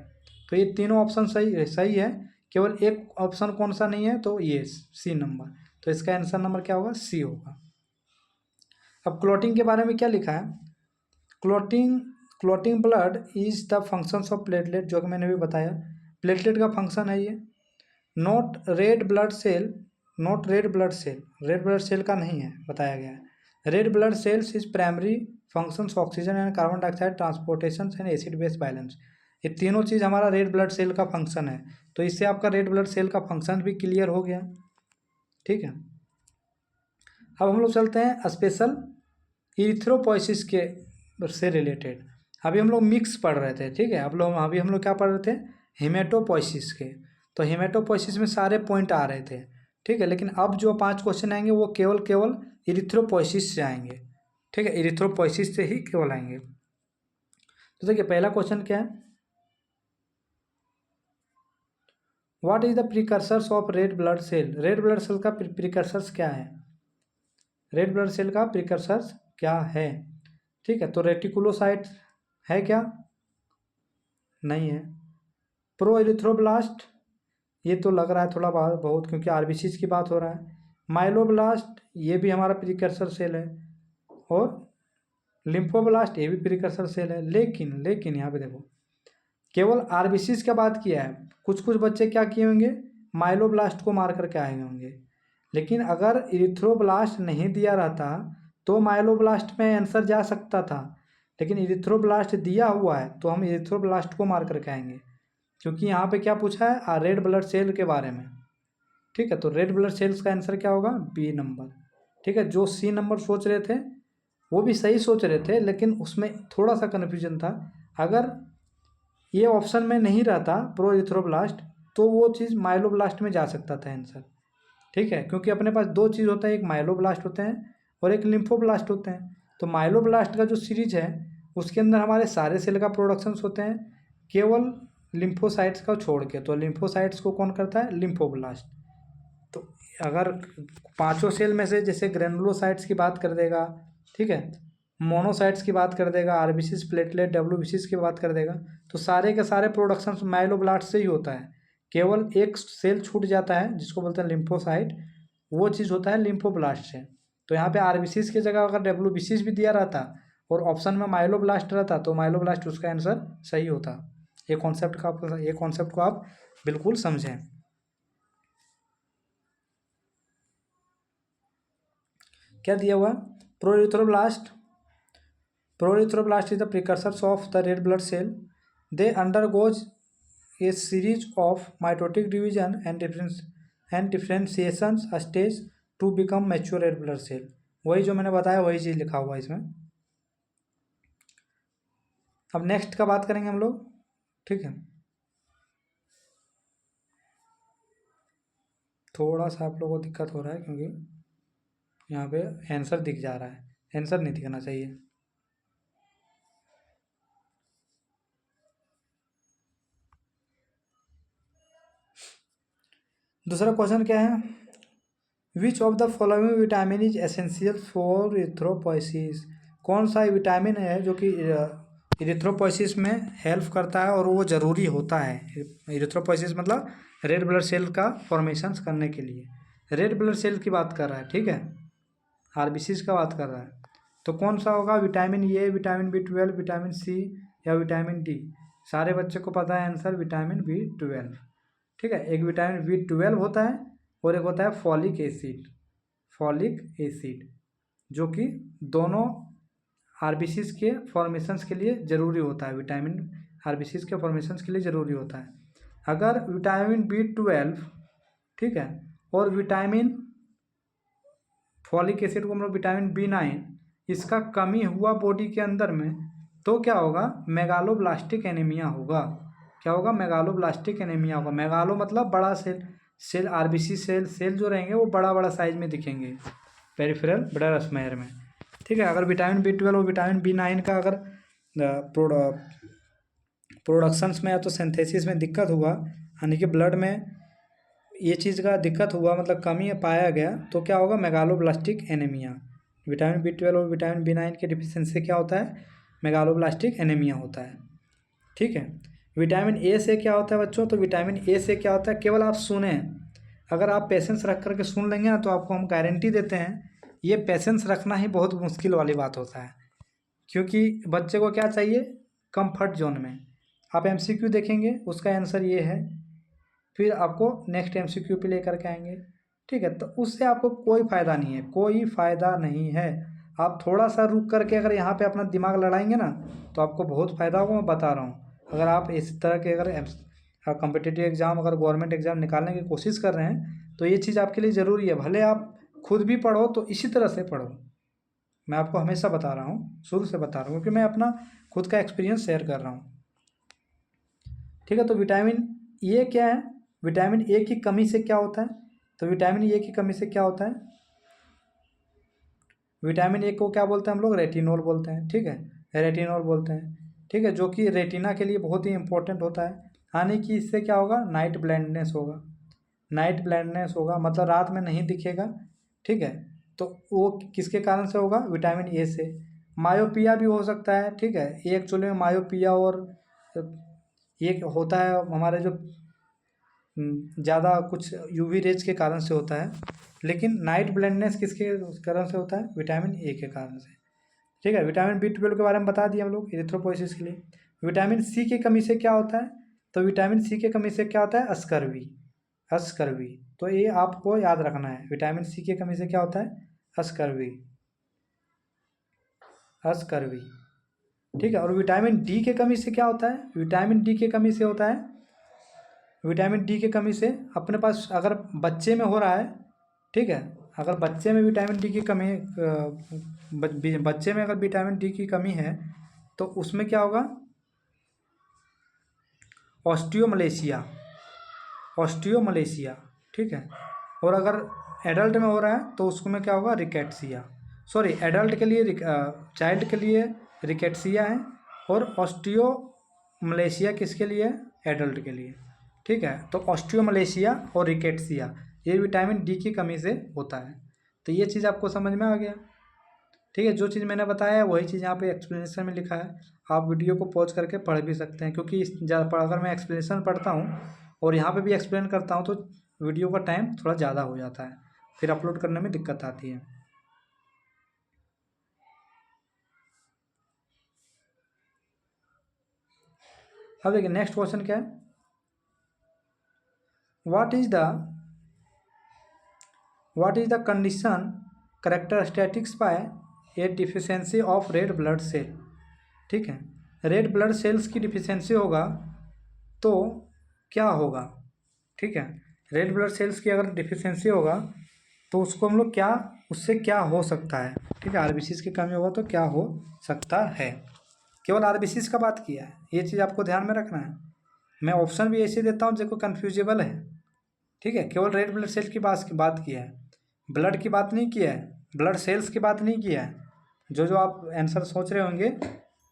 तो ये तीनों ऑप्शन सही है। केवल एक ऑप्शन कौन सा नहीं है? तो ये सी नंबर। तो इसका आंसर नंबर क्या होगा? सी होगा। अब क्लॉटिंग के बारे में क्या लिखा है? Clotting blood is the functions of platelet, जो कि मैंने भी बताया। प्लेटलेट का फंक्शन है ये। Not red blood cell, not red blood cell, red blood cell का नहीं है, बताया गया है। Red blood cells is primary functions oxygen and carbon dioxide transportation and acid base balance. ये तीनों चीज़ हमारा रेड ब्लड सेल का फंक्शन है। तो इससे आपका रेड ब्लड सेल का फंक्शन भी क्लियर हो गया। ठीक है, अब हम लोग चलते हैं स्पेशल इरिथ्रोपोइसिस के से रिलेटेड। अभी हम लोग मिक्स पढ़ रहे थे। ठीक है, अभी हम लोग क्या पढ़ रहे थे? हेमेटोपोइसिस के। तो हेमेटोपोइसिस में सारे पॉइंट आ रहे थे। ठीक है, लेकिन अब जो 5 क्वेश्चन आएंगे वो केवल इरिथ्रोपोइसिस से आएंगे। ठीक है, इरिथ्रोपोइसिस से ही केवल आएंगे। तो देखिए पहला क्वेश्चन क्या है? What is the precursors of red blood cell? Red blood cell का प्रिकर्सर्स क्या है? रेड ब्लड सेल का प्रिकर्सर्स क्या है? ठीक है, तो रेटिकुलोसाइट है क्या? नहीं है। प्रो एरिथ्रोब्लास्ट, ये तो लग रहा है थोड़ा बहुत, क्योंकि आरबीसीज की बात हो रहा है। माइलोब्लास्ट, ये भी हमारा प्रिकर्सर सेल है। और लिम्फोब्लास्ट, ये भी प्रिकर्सर सेल है। लेकिन यहाँ पे देखो, केवल आरबीसीज का बात किया है। कुछ बच्चे क्या किए होंगे? माइलोब्लास्ट को मार करके आए होंगे। लेकिन अगर इरिथ्रोब्लास्ट नहीं दिया रहता तो माइलोब्लास्ट में आंसर जा सकता था, लेकिन इरिथ्रोब्लास्ट दिया हुआ है तो हम इरिथ्रोब्लास्ट को मार करके आएंगे, क्योंकि यहाँ पे क्या पूछा है? रेड ब्लड सेल के बारे में। ठीक है, तो रेड ब्लड सेल्स का आंसर क्या होगा? B number. ठीक है, जो सी नंबर सोच रहे थे वो भी सही सोच रहे थे, लेकिन उसमें थोड़ा सा कन्फ्यूजन था। अगर ये ऑप्शन में नहीं रहता प्रोइथ्रोब्लास्ट, तो वो चीज़ माइलोब्लास्ट में जा सकता था आंसर। ठीक है, क्योंकि अपने पास दो चीज़ होता है, एक माइलोब्लास्ट होते हैं और एक लिम्फोब्लास्ट होते हैं। तो माइलोब्लास्ट का जो सीरीज है उसके अंदर हमारे सारे सेल का प्रोडक्शंस होते हैं, केवल लिम्फोसाइट्स का छोड़ के। तो लिम्फोसाइट्स को कौन करता है? लिम्फोब्लास्ट। तो अगर पांचों सेल में से जैसे ग्रेनुलोसाइट्स की बात कर देगा, ठीक है, मोनोसाइट्स की बात कर देगा, आरबीसीज, प्लेटलेट, डब्ल्यूबीसीज की बात कर देगा, तो सारे के सारे प्रोडक्शन माइलोब्लास्ट से ही होता है। केवल एक सेल छूट जाता है जिसको बोलते हैं लिम्फोसाइट, वो चीज़ होता है लिम्फोब्लास्ट से। तो यहाँ पे आरबीसीज की जगह अगर डब्ल्यूबीसीज भी दिया रहता और ऑप्शन में माइलोब्लास्ट रहता तो माइलोब्लास्ट उसका आंसर सही होता। ये कॉन्सेप्ट को आप बिल्कुल समझें। क्या दिया हुआ? Proerythroblast is the precursors of the red blood cell. They undergoes a series of mitotic division and differentiation stage to become mature red blood cell. वही जो मैंने बताया वही चीज़ लिखा हुआ है इसमें। अब नेक्स्ट का बात करेंगे हम लोग, ठीक है। थोड़ा सा आप लोगों को दिक्कत हो रहा है क्योंकि यहाँ पे आंसर दिख जा रहा है, आंसर नहीं दिखना चाहिए। दूसरा क्वेश्चन क्या है? Which of the following vitamin is essential for erythropoiesis? कौन सा विटामिन है जो कि इरिथ्रोपोइसिस में हेल्प करता है और वो ज़रूरी होता है? इरिथ्रोपोइसिस मतलब रेड ब्लड सेल का फॉर्मेशन करने के लिए। रेड ब्लड सेल की बात कर रहा है, ठीक है, आरबीसीज का बात कर रहा है। तो कौन सा होगा? Vitamin A, vitamin B12, vitamin C या विटामिन डी? सारे बच्चे को पता है आंसर विटामिन B12, ठीक है। एक विटामिन B12 होता है और एक होता है फॉलिक एसिड, जो कि दोनों आरबीसीज के फॉर्मेशंस के लिए ज़रूरी होता है। विटामिन आरबीसीज के फॉर्मेशंस के लिए ज़रूरी होता है। अगर विटामिन B12, ठीक है, और विटामिन फॉलिक एसिड को मतलब विटामिन B9, इसका कमी हुआ बॉडी के अंदर में, तो क्या होगा? मेगालोब्लास्टिक एनीमिया होगा। क्या होगा? मेगालोब्लास्टिक एनीमिया होगा। मेगालो मतलब बड़ा सेल आरबीसी सेल जो रहेंगे वो बड़ा बड़ा साइज में दिखेंगे पेरिफेरल ब्लड स्मेयर में, ठीक है। अगर विटामिन B12 और विटामिन B9 का अगर प्रोडक्शंस में या तो सिंथेसिस में दिक्कत हुआ, यानी कि ब्लड में ये चीज़ का दिक्कत हुआ, मतलब कमी पाया गया, तो क्या होगा? Megaloblastic anaemia. विटामिन B12 और विटामिन B9 के डिफिशिएंसी से क्या होता है? मेगालोब्लास्टिक एनीमिया होता है, ठीक है। विटामिन ए से क्या होता है बच्चों? तो विटामिन ए से क्या होता है, केवल आप सुने, अगर आप पेशेंस रख करके सुन लेंगे ना तो आपको हम गारंटी देते हैं, ये पेशेंस रखना ही बहुत मुश्किल वाली बात होता है। क्योंकि बच्चे को क्या चाहिए? कंफर्ट जोन में। आप MCQ देखेंगे, उसका आंसर ये है, फिर आपको नेक्स्ट MCQ पे लेकर के आएंगे, ठीक है। तो उससे आपको कोई फ़ायदा नहीं है, कोई फ़ायदा नहीं है। आप थोड़ा सा रुक करके अगर यहाँ पे अपना दिमाग लड़ाएंगे ना तो आपको बहुत फ़ायदा होगा, मैं बता रहा हूँ। अगर आप इस तरह के अगर कॉम्पिटिटिव एग्ज़ाम, अगर गवर्नमेंट एग्ज़ाम निकालने की कोशिश कर रहे हैं तो ये चीज़ आपके लिए ज़रूरी है। भले आप खुद भी पढ़ो तो इसी तरह से पढ़ो, मैं आपको हमेशा बता रहा हूँ, शुरू से बता रहा हूँ, क्योंकि मैं अपना खुद का एक्सपीरियंस शेयर कर रहा हूँ, ठीक है। तो विटामिन ए क्या है? विटामिन ए की कमी से क्या होता है? तो विटामिन ए की कमी से क्या होता है? विटामिन ए को क्या बोलते हैं हम लोग? रेटिनॉल बोलते हैं, ठीक है, रेटिनॉल बोलते हैं, ठीक है, जो कि रेटिना के लिए बहुत ही इंपॉर्टेंट होता है। यानी कि इससे क्या होगा? नाइट ब्लाइंडनेस होगा। नाइट ब्लाइंडनेस होगा मतलब रात में नहीं दिखेगा, ठीक है। तो वो किसके कारण से होगा? विटामिन ए से। मायोपिया भी हो सकता है, ठीक है। ये एक्चुअली में मायोपिया और ये होता है हमारे जो ज़्यादा कुछ यूवी रेज के कारण से होता है, लेकिन नाइट ब्लाइंडनेस किसके कारण से होता है? विटामिन ए के कारण से, ठीक है। विटामिन B12 के बारे में बता दिए हम लोग इरिथ्रोपोइसिस के लिए। विटामिन सी की कमी से क्या होता है? तो विटामिन सी की कमी से क्या होता है? अस्कर्वी। तो ये आपको याद रखना है, विटामिन सी की कमी से क्या होता है? अस्कर्वी, ठीक है। और विटामिन डी की कमी से क्या होता है? विटामिन डी की कमी से होता है, विटामिन डी की कमी से अपने पास अगर बच्चे में हो रहा है, ठीक है, अगर बच्चे में विटामिन डी की कमी बच्चे में अगर विटामिन डी की कमी है तो उसमें क्या होगा, ऑस्टियोमलेशिया, ऑस्टियोमलेशिया, ठीक है। और अगर एडल्ट में हो रहा है तो उसमें क्या होगा, रिकेट्सिया। सॉरी, एडल्ट के लिए चाइल्ड के लिए रिकेट्सिया है, और ऑस्टियोमलेशिया किसके लिए है, एडल्ट के लिए, ठीक है। तो ऑस्टियोमलेशिया और रिकेट्सिया ये विटामिन डी की कमी से होता है। तो ये चीज़ आपको समझ में आ गया, ठीक है। जो चीज़ मैंने बताया है वही चीज़ यहाँ पे एक्सप्लेनेशन में लिखा है। आप वीडियो को पॉज करके पढ़ भी सकते हैं, क्योंकि अगर मैं एक्सप्लेनेशन पढ़ता हूँ और यहाँ पे भी एक्सप्लेन करता हूँ तो वीडियो का टाइम थोड़ा ज़्यादा हो जाता है, फिर अपलोड करने में दिक्कत आती है। अब देखिए नेक्स्ट क्वेश्चन क्या है, what is the condition characteristics by a deficiency of red blood cell, ठीक है। रेड ब्लड सेल्स की डिफिशियंसी होगा तो क्या होगा, ठीक है। रेड ब्लड सेल्स की अगर डिफिशियंसी होगा तो उसको हम लोग क्या, उससे क्या हो सकता है, ठीक है। आरबीसीज की कमी होगा तो क्या हो सकता है, केवल आरबीसीज का बात किया है, ये चीज़ आपको ध्यान में रखना है। मैं ऑप्शन भी ऐसे देता हूँ जो कन्फ्यूजेबल है, ठीक है। केवल रेड ब्लड सेल की बात की है, ब्लड की बात नहीं किया है, ब्लड सेल्स की बात नहीं किया है। जो आप आंसर सोच रहे होंगे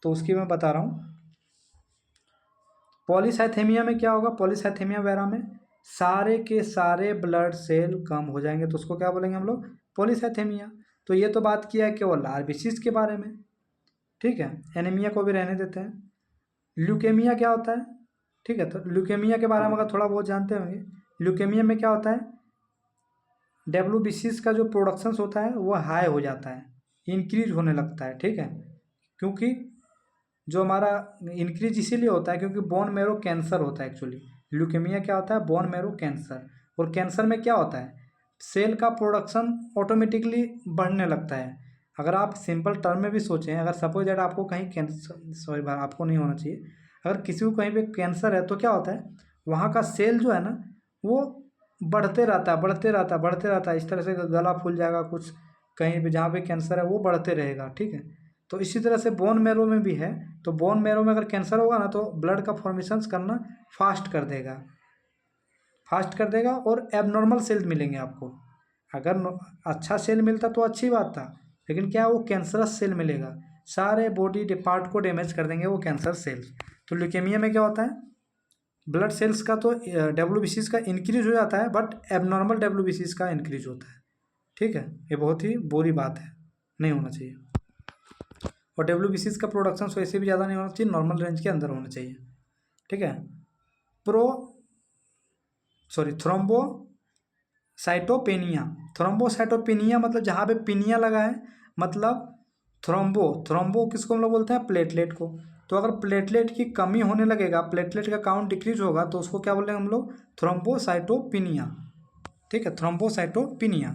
तो उसकी मैं बता रहा हूँ। पॉलीसाइथेमिया में क्या होगा, पॉलीसाइथेमिया वेरा में सारे के सारे ब्लड सेल कम हो जाएंगे, तो उसको क्या बोलेंगे हम लोग, पॉलीसाइथेमिया। तो ये तो बात किया है केवल आरबीसीज के बारे में, ठीक है। एनीमिया को भी रहने देते हैं। ल्यूकेमिया क्या होता है, ठीक है। तो ल्यूकेमिया के बारे में अगर थोड़ा बहुत जानते होंगे, ल्यूकेमिया में क्या होता है, डब्ल्यूबीसीज का जो प्रोडक्शंस होता है वो हाई हो जाता है, इंक्रीज होने लगता है, ठीक है। क्योंकि जो हमारा इंक्रीज इसीलिए होता है क्योंकि बोन मैरो कैंसर होता है एक्चुअली। ल्यूकेमिया क्या होता है, बोन मैरो कैंसर। और कैंसर में क्या होता है, सेल का प्रोडक्शन ऑटोमेटिकली बढ़ने लगता है। अगर आप सिंपल टर्म में भी सोचें, अगर सपोज दैट आपको कहीं कैंसर, सॉरी आपको नहीं होना चाहिए, अगर किसी को कहीं पे कैंसर है तो क्या होता है, वहाँ का सेल जो है ना वो बढ़ते रहता है, बढ़ते रहता है, बढ़ते रहता है। इस तरह से गला फूल जाएगा, कुछ कहीं भी जहाँ पे कैंसर है वो बढ़ते रहेगा, ठीक है। तो इसी तरह से बोन मैरो में भी है। तो बोन मैरो में अगर कैंसर होगा ना तो ब्लड का फॉर्मेशंस करना फास्ट कर देगा, फास्ट कर देगा, और एबनॉर्मल सेल मिलेंगे आपको। अगर अच्छा सेल मिलता तो अच्छी बात था, लेकिन क्या वो कैंसरस सेल मिलेगा, सारे बॉडी पार्ट को डैमेज कर देंगे वो कैंसर सेल्स। तो ल्यूकेमिया में क्या होता है, ब्लड सेल्स का तो डब्ल्यूबीसीज का इंक्रीज हो जाता है, बट एबनॉर्मल डब्ल्यूबीसीज का इंक्रीज होता है, ठीक है। ये बहुत ही बुरी बात है, नहीं होना चाहिए। और डब्ल्यूबीसीज का प्रोडक्शन वैसे भी ज़्यादा नहीं होना चाहिए, नॉर्मल रेंज के अंदर होना चाहिए, ठीक है। थ्रोम्बोसाइटोपेनिया, थ्रोम्बोसाइटोपेनिया मतलब जहाँ पे पिनिया लगा है, मतलब थ्रोम्बो किसको हम लोग बोलते हैं, प्लेटलेट को। तो अगर प्लेटलेट की कमी होने लगेगा, प्लेटलेट का काउंट डिक्रीज होगा तो उसको क्या बोलेंगे हम लोग, थ्रोम्बोसाइटोपिनिया, ठीक है, थ्रोम्बोसाइटोपिनिया।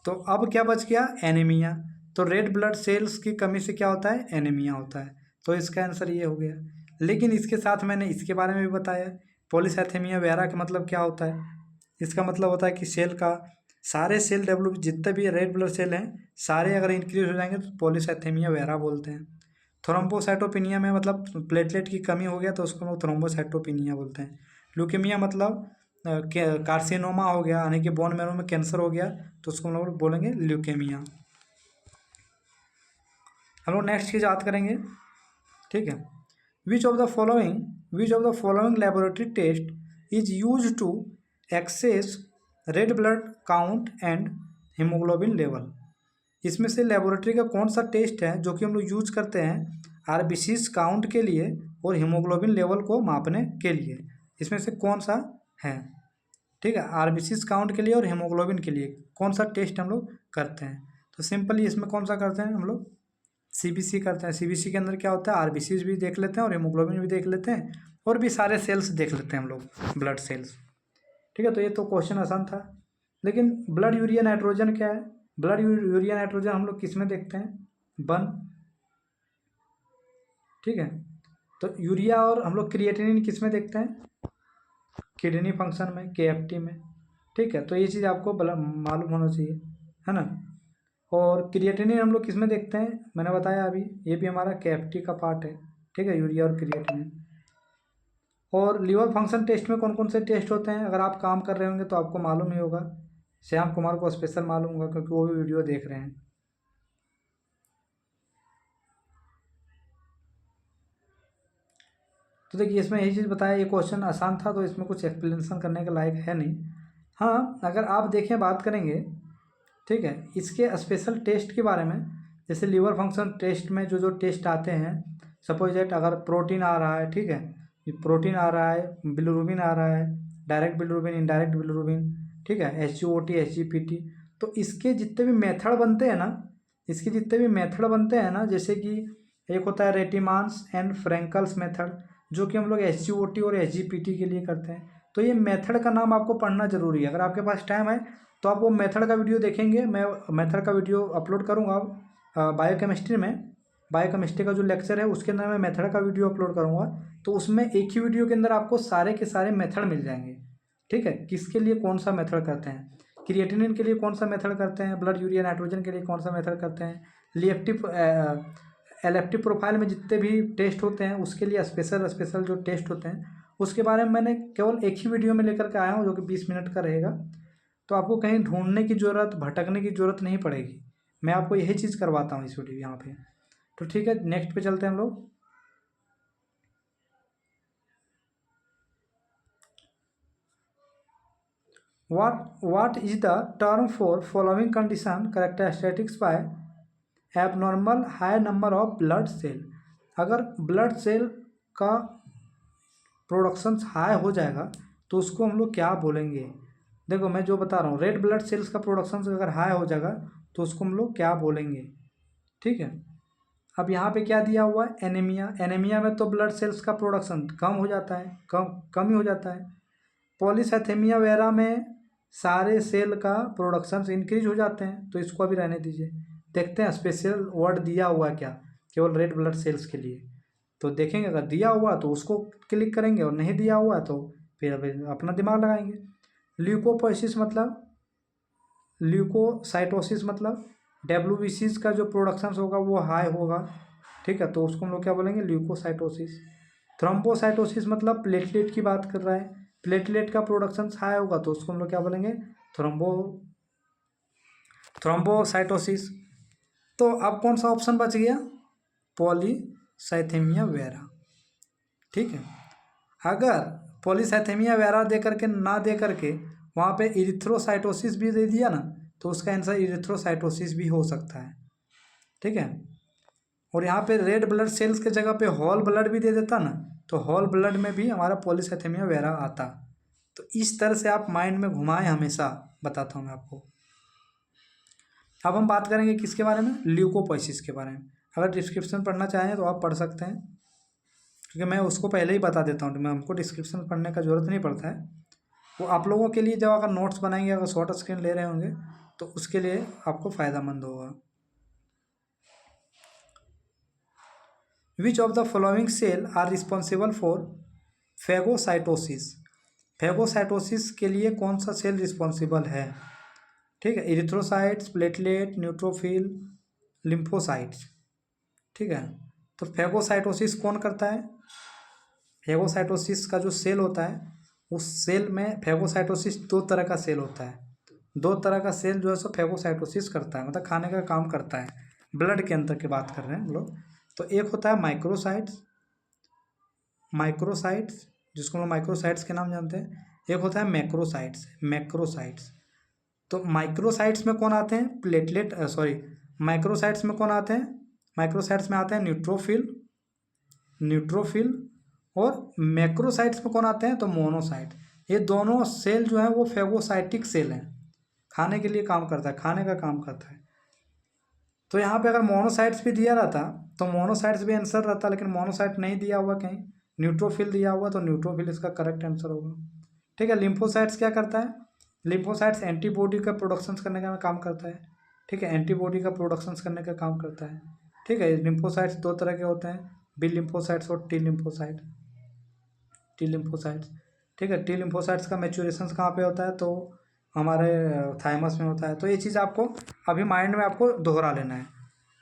तो अब क्या बच गया, एनीमिया। तो रेड ब्लड सेल्स की कमी से क्या होता है, एनीमिया होता है। तो इसका आंसर ये हो गया। लेकिन इसके साथ मैंने इसके बारे में भी बताया, पॉलीसाइथेमिया वेरा का मतलब क्या होता है, इसका मतलब होता है कि सेल का सारे सेल जितने भी रेड ब्लड सेल हैं सारे अगर इंक्रीज हो जाएंगे तो पॉलीसाइथेमिया वेरा बोलते हैं। थ्रोम्बोसाइटोपिनिया में मतलब प्लेटलेट की कमी हो गया तो उसको हम लोग थ्रोम्बोसाइटोपिनिया बोलते हैं। ल्यूकेमिया मतलब कार्सिनोमा हो गया, यानी कि बोन मैरो में कैंसर हो गया तो उसको हम लोग बोलेंगे ल्यूकेमिया। हम लोग नेक्स्ट चीज़ याद करेंगे, ठीक है। Which of the following laboratory test is use to access red blood count and haemoglobin level. इसमें से लेबोरेटरी का कौन सा टेस्ट है जो कि हम लोग यूज करते हैं आरबीसीज काउंट के लिए और हीमोग्लोबिन लेवल को मापने के लिए, इसमें से कौन सा है, ठीक है। आरबीसीज काउंट के लिए और हीमोग्लोबिन के लिए कौन सा टेस्ट हम लोग करते हैं, तो सिंपली इसमें कौन सा करते हैं हम लोग, सीबीसी करते हैं। सीबीसी के अंदर क्या होता है, आरबीसीज भी देख लेते हैं और हीमोग्लोबिन भी देख लेते हैं और भी सारे सेल्स देख लेते हैं हम लोग, ब्लड सेल्स, ठीक है। तो ये तो क्वेश्चन आसान था। लेकिन ब्लड यूरिया नाइट्रोजन क्या है, ब्लड यूरिया नाइट्रोजन हम लोग किस में देखते हैं, बन, ठीक है। तो यूरिया और हम लोग क्रिएटिनिन किस में देखते हैं, किडनी फंक्शन में, केएफटी में, ठीक है। तो ये चीज़ आपको मालूम होना चाहिए। है ना। और क्रिएटिनिन हम लोग किस में देखते हैं, मैंने बताया अभी, ये भी हमारा KFT का पार्ट है, ठीक है, यूरिया और क्रिएटिनिन। और लीवर फंक्शन टेस्ट में कौन कौन से टेस्ट होते हैं, अगर आप काम कर रहे होंगे तो आपको मालूम ही होगा, श्याम कुमार को स्पेशल मालूम होगा क्योंकि वो भी वीडियो देख रहे हैं। तो देखिए इसमें यही चीज़ बताया, ये क्वेश्चन आसान था तो इसमें कुछ एक्सप्लेनेशन करने के लायक है नहीं। हाँ अगर आप देखें, बात करेंगे, ठीक है, इसके स्पेशल टेस्ट के बारे में, जैसे लीवर फंक्शन टेस्ट में जो जो टेस्ट आते हैं, सपोज दैट अगर प्रोटीन आ रहा है, ठीक है, प्रोटीन आ रहा है, बिलिरुबिन आ रहा है, डायरेक्ट बिलिरुबिन, इनडायरेक्ट बिलिरुबिन, ठीक है, SGOT SGPT, तो इसके जितने भी मेथड बनते हैं ना, इसके जितने भी मेथड बनते हैं ना, जैसे कि एक होता है रेटिमान्स एंड फ्रैंकल्स मेथड, जो कि हम लोग SGOT और SGPT के लिए करते हैं। तो ये मेथड का नाम आपको पढ़ना जरूरी है, अगर आपके पास टाइम है तो आप वो मेथड का वीडियो देखेंगे, मैं मेथड का वीडियो अपलोड करूँगा बायोकेमिस्ट्री में, बायोकेमिस्ट्री का जो लेक्चर है उसके अंदर मैं मेथड का वीडियो अपलोड करूँगा, तो उसमें एक ही वीडियो के अंदर आपको सारे के सारे मेथड मिल जाएंगे, ठीक है, किसके लिए कौन सा मेथड करते हैं, क्रिएटिनिन के लिए कौन सा मेथड करते हैं, ब्लड यूरिया नाइट्रोजन के लिए कौन सा मेथड करते हैं, लिएक्टिव एलेप्टिव प्रोफाइल में जितने भी टेस्ट होते हैं उसके लिए स्पेशल स्पेशल जो टेस्ट होते हैं उसके बारे में मैंने केवल एक ही वीडियो में लेकर के आया हूँ, जो कि 20 मिनट का रहेगा। तो आपको कहीं ढूंढने की ज़रूरत, भटकने की ज़रूरत नहीं पड़ेगी, मैं आपको यही चीज़ करवाता हूँ इस वीडियो यहाँ पे। तो ठीक है, नेक्स्ट पे चलते हैं हम लोग। what is the term for following condition characteristics by abnormal high number of blood cell, अगर ब्लड सेल का प्रोडक्शन हाई हो जाएगा तो उसको हम लोग क्या बोलेंगे। देखो मैं जो बता रहा हूँ, रेड ब्लड सेल्स का प्रोडक्शन अगर हाई हो जाएगा तो उसको हम लोग क्या बोलेंगे, ठीक है। अब यहाँ पे क्या दिया हुआ है, एनीमिया, एनीमिया में तो ब्लड सेल्स का प्रोडक्शन कम हो जाता है, कम ही हो जाता है। पॉलीसाइथेमिया वगैरह में सारे सेल का प्रोडक्शन इंक्रीज हो जाते हैं, तो इसको अभी रहने दीजिए। देखते हैं स्पेशल वर्ड दिया हुआ है क्या केवल रेड ब्लड सेल्स के लिए, तो देखेंगे अगर दिया हुआ तो उसको क्लिक करेंगे और नहीं दिया हुआ तो फिर अभी अपना दिमाग लगाएंगे। ल्यूकोपोसिस मतलब, ल्यूकोसाइटोसिस मतलब WBCs का जो प्रोडक्शन होगा वो हाई होगा, ठीक है, तो उसको हम लोग क्या बोलेंगे, ल्यूकोसाइटोसिस। थ्रोम्बोसाइटोसिस मतलब प्लेटलेट की बात कर रहा है, प्लेटलेट का प्रोडक्शन हाई होगा तो उसको हम लोग क्या बोलेंगे, थ्रोम्बोसाइटोसिस। तो अब कौन सा ऑप्शन बच गया, पॉलीसाइथेमिया वेरा, ठीक है। अगर पॉलीसाइथेमिया वेरा दे करके ना दे करके वहाँ पे इरिथ्रोसाइटोसिस भी दे दिया ना, तो उसका आंसर इरिथ्रोसाइटोसिस भी हो सकता है, ठीक है। और यहाँ पे रेड ब्लड सेल्स के जगह पे होल ब्लड भी दे देता ना, तो होल ब्लड में भी हमारा पॉलीसाइथेमिया वेरा आता। तो इस तरह से आप माइंड में घुमाएं, हमेशा बताता हूँ मैं आपको। अब हम बात करेंगे किसके बारे में, ल्यूकोपोसिस के बारे में। अगर डिस्क्रिप्शन पढ़ना चाहें तो आप पढ़ सकते हैं, क्योंकि मैं उसको पहले ही बता देता हूँ, तो मैं हमको डिस्क्रिप्शन पढ़ने का ज़रूरत नहीं पड़ता है। वो आप लोगों के लिए जब अगर नोट्स बनाएंगे, अगर शॉर्ट स्क्रीन ले रहे होंगे तो उसके लिए आपको फ़ायदेमंद होगा। Which of the following cell are responsible for phagocytosis, phagocytosis के लिए कौन सा सेल रिस्पॉन्सिबल है, ठीक है, इरिथ्रोसाइट्स, प्लेटलेट, न्यूट्रोफिल, लिम्फोसाइट्स, ठीक है। तो फेगोसाइटोसिस कौन करता है, फेगोसाइटोसिस का जो सेल होता है उस सेल में, फेगोसाइटोसिस दो तरह का सेल होता है, दो तरह का सेल जो है सो फेगोसाइटोसिस करता है, मतलब खाने का काम करता है, ब्लड के अंदर की बात कर रहे हैं हम लोग। तो एक होता है माइक्रोसाइट्स, माइक्रोसाइट्स जिसको हम माइक्रोसाइट्स के नाम जानते हैं, एक होता है मैक्रोसाइट्स, मैक्रोसाइट्स। तो माइक्रोसाइट्स में कौन आते हैं, प्लेटलेट, सॉरी, माइक्रोसाइट्स में कौन आते हैं, माइक्रोसाइट्स में आते हैं न्यूट्रोफिल, न्यूट्रोफिल, और मैक्रोसाइट्स में कौन आते हैं, तो मोनोसाइट। ये दोनों सेल जो है वो फेगोसाइटिक सेल हैं, खाने के लिए काम करता है, खाने का काम करता है। तो यहाँ पे अगर मोनोसाइट्स भी दिया रहता तो मोनोसाइट्स भी आंसर रहता, लेकिन मोनोसाइट नहीं दिया हुआ कहीं, न्यूट्रोफिल दिया हुआ, तो न्यूट्रोफिल इसका करेक्ट आंसर होगा, ठीक है। लिम्फोसाइट्स क्या करता है, लिम्फोसाइट्स एंटीबॉडी का प्रोडक्शन करने का काम करता है, ठीक है, एंटीबॉडी का प्रोडक्शन करने का काम करता है, ठीक है। लिम्फोसाइट्स दो तरह के होते हैं, बी लिम्फोसाइट्स और टी लिम्फोसाइट, टी लिम्फोसाइट्स, ठीक है। टी लिम्फोसाइट्स का मैच्योरेशन कहाँ पे होता है, तो हमारे थाइमस में होता है। तो ये चीज़ आपको अभी माइंड में आपको दोहरा लेना है।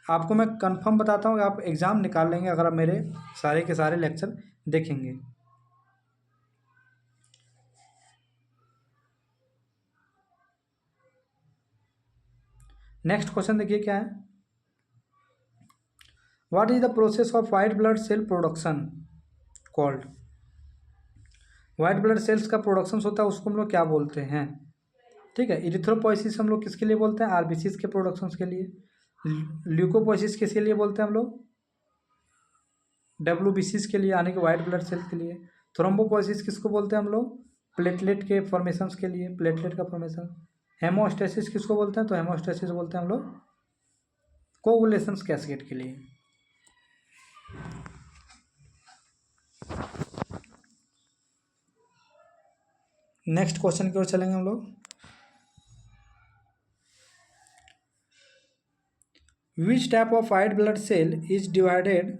आपको मैं कंफर्म बताता हूँ कि आप एग्ज़ाम निकाल लेंगे अगर आप मेरे सारे के सारे लेक्चर देखेंगे। नेक्स्ट क्वेश्चन देखिए क्या है। What is the process of white blood cell production called. White blood cells का प्रोडक्शन होता है उसको हम लोग क्या बोलते हैं। ठीक है, इरिथ्रोपोइसिस हम लोग किसके लिए बोलते हैं, आरबीसीज के प्रोडक्शन के लिए। ल्यूकोपोइसिस किसके लिए बोलते हैं हम लोग, डब्ल्यूबीसीज के लिए यानी कि वाइट ब्लड सेल के लिए। थ्रोम्बोपोइसिस किसको बोलते हैं हम लोग, प्लेटलेट के फॉर्मेशंस के लिए, प्लेटलेट का फॉर्मेशन। हेमोस्टेसिस किसको बोलते हैं, तो हेमोस्टेसिस बोलते हैं हम लोग कोगुलेशन कैस्केड के लिए। नेक्स्ट क्वेश्चन की ओर चलेंगे हम लोग। Which type of white blood cell is divided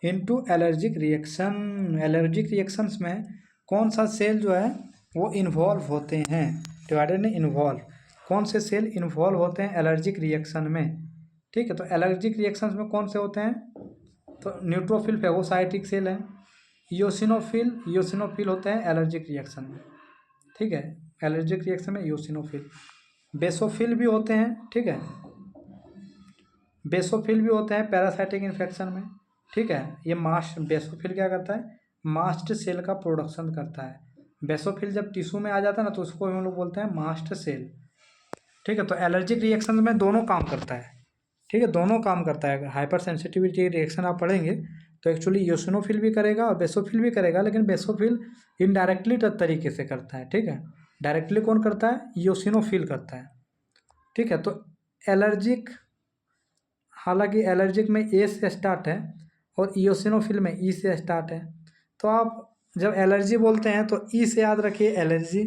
into allergic reaction. Allergic reactions में कौन सा सेल जो है वो इन्वॉल्व होते हैं, डिवाइडेड नहीं इन्वॉल्व, कौन से सेल इन्वॉल्व होते हैं एलर्जिक रिएक्शन में। ठीक है, तो एलर्जिक रिएक्शंस में कौन से होते हैं, तो न्यूट्रोफिल फेगोसाइटिक सेल है, ईओसिनोफिल होते हैं एलर्जिक रिएक्शन में। ठीक है, एलर्जिक रिएक्शन में ईओसिनोफिल, बेसोफिल भी होते हैं। ठीक है, बेसोफिल भी होते हैं पैरासाइटिक इन्फेक्शन में। ठीक है, ये मास्ट बेसोफिल क्या करता है, मास्ट सेल का प्रोडक्शन करता है। बेसोफिल जब टिश्यू में आ जाता है ना तो उसको हम लोग बोलते हैं मास्ट सेल। ठीक है, तो एलर्जिक रिएक्शन में दोनों काम करता है। ठीक है, दोनों काम करता है। हाइपर सेंसिटिविटी रिएक्शन आप पढ़ेंगे तो एक्चुअली ईओसिनोफिल भी करेगा और बेसोफिल भी करेगा, लेकिन बेसोफिल इनडायरेक्टली तरीके से करता है। ठीक है, डायरेक्टली कौन करता है, ईओसिनोफिल करता है। ठीक है, तो एलर्जिक, हालांकि एलर्जिक में ए से स्टार्ट है और ईओसिनोफिल में ई से स्टार्ट है। तो आप जब एलर्जी बोलते हैं तो ई से याद रखिए एलर्जी।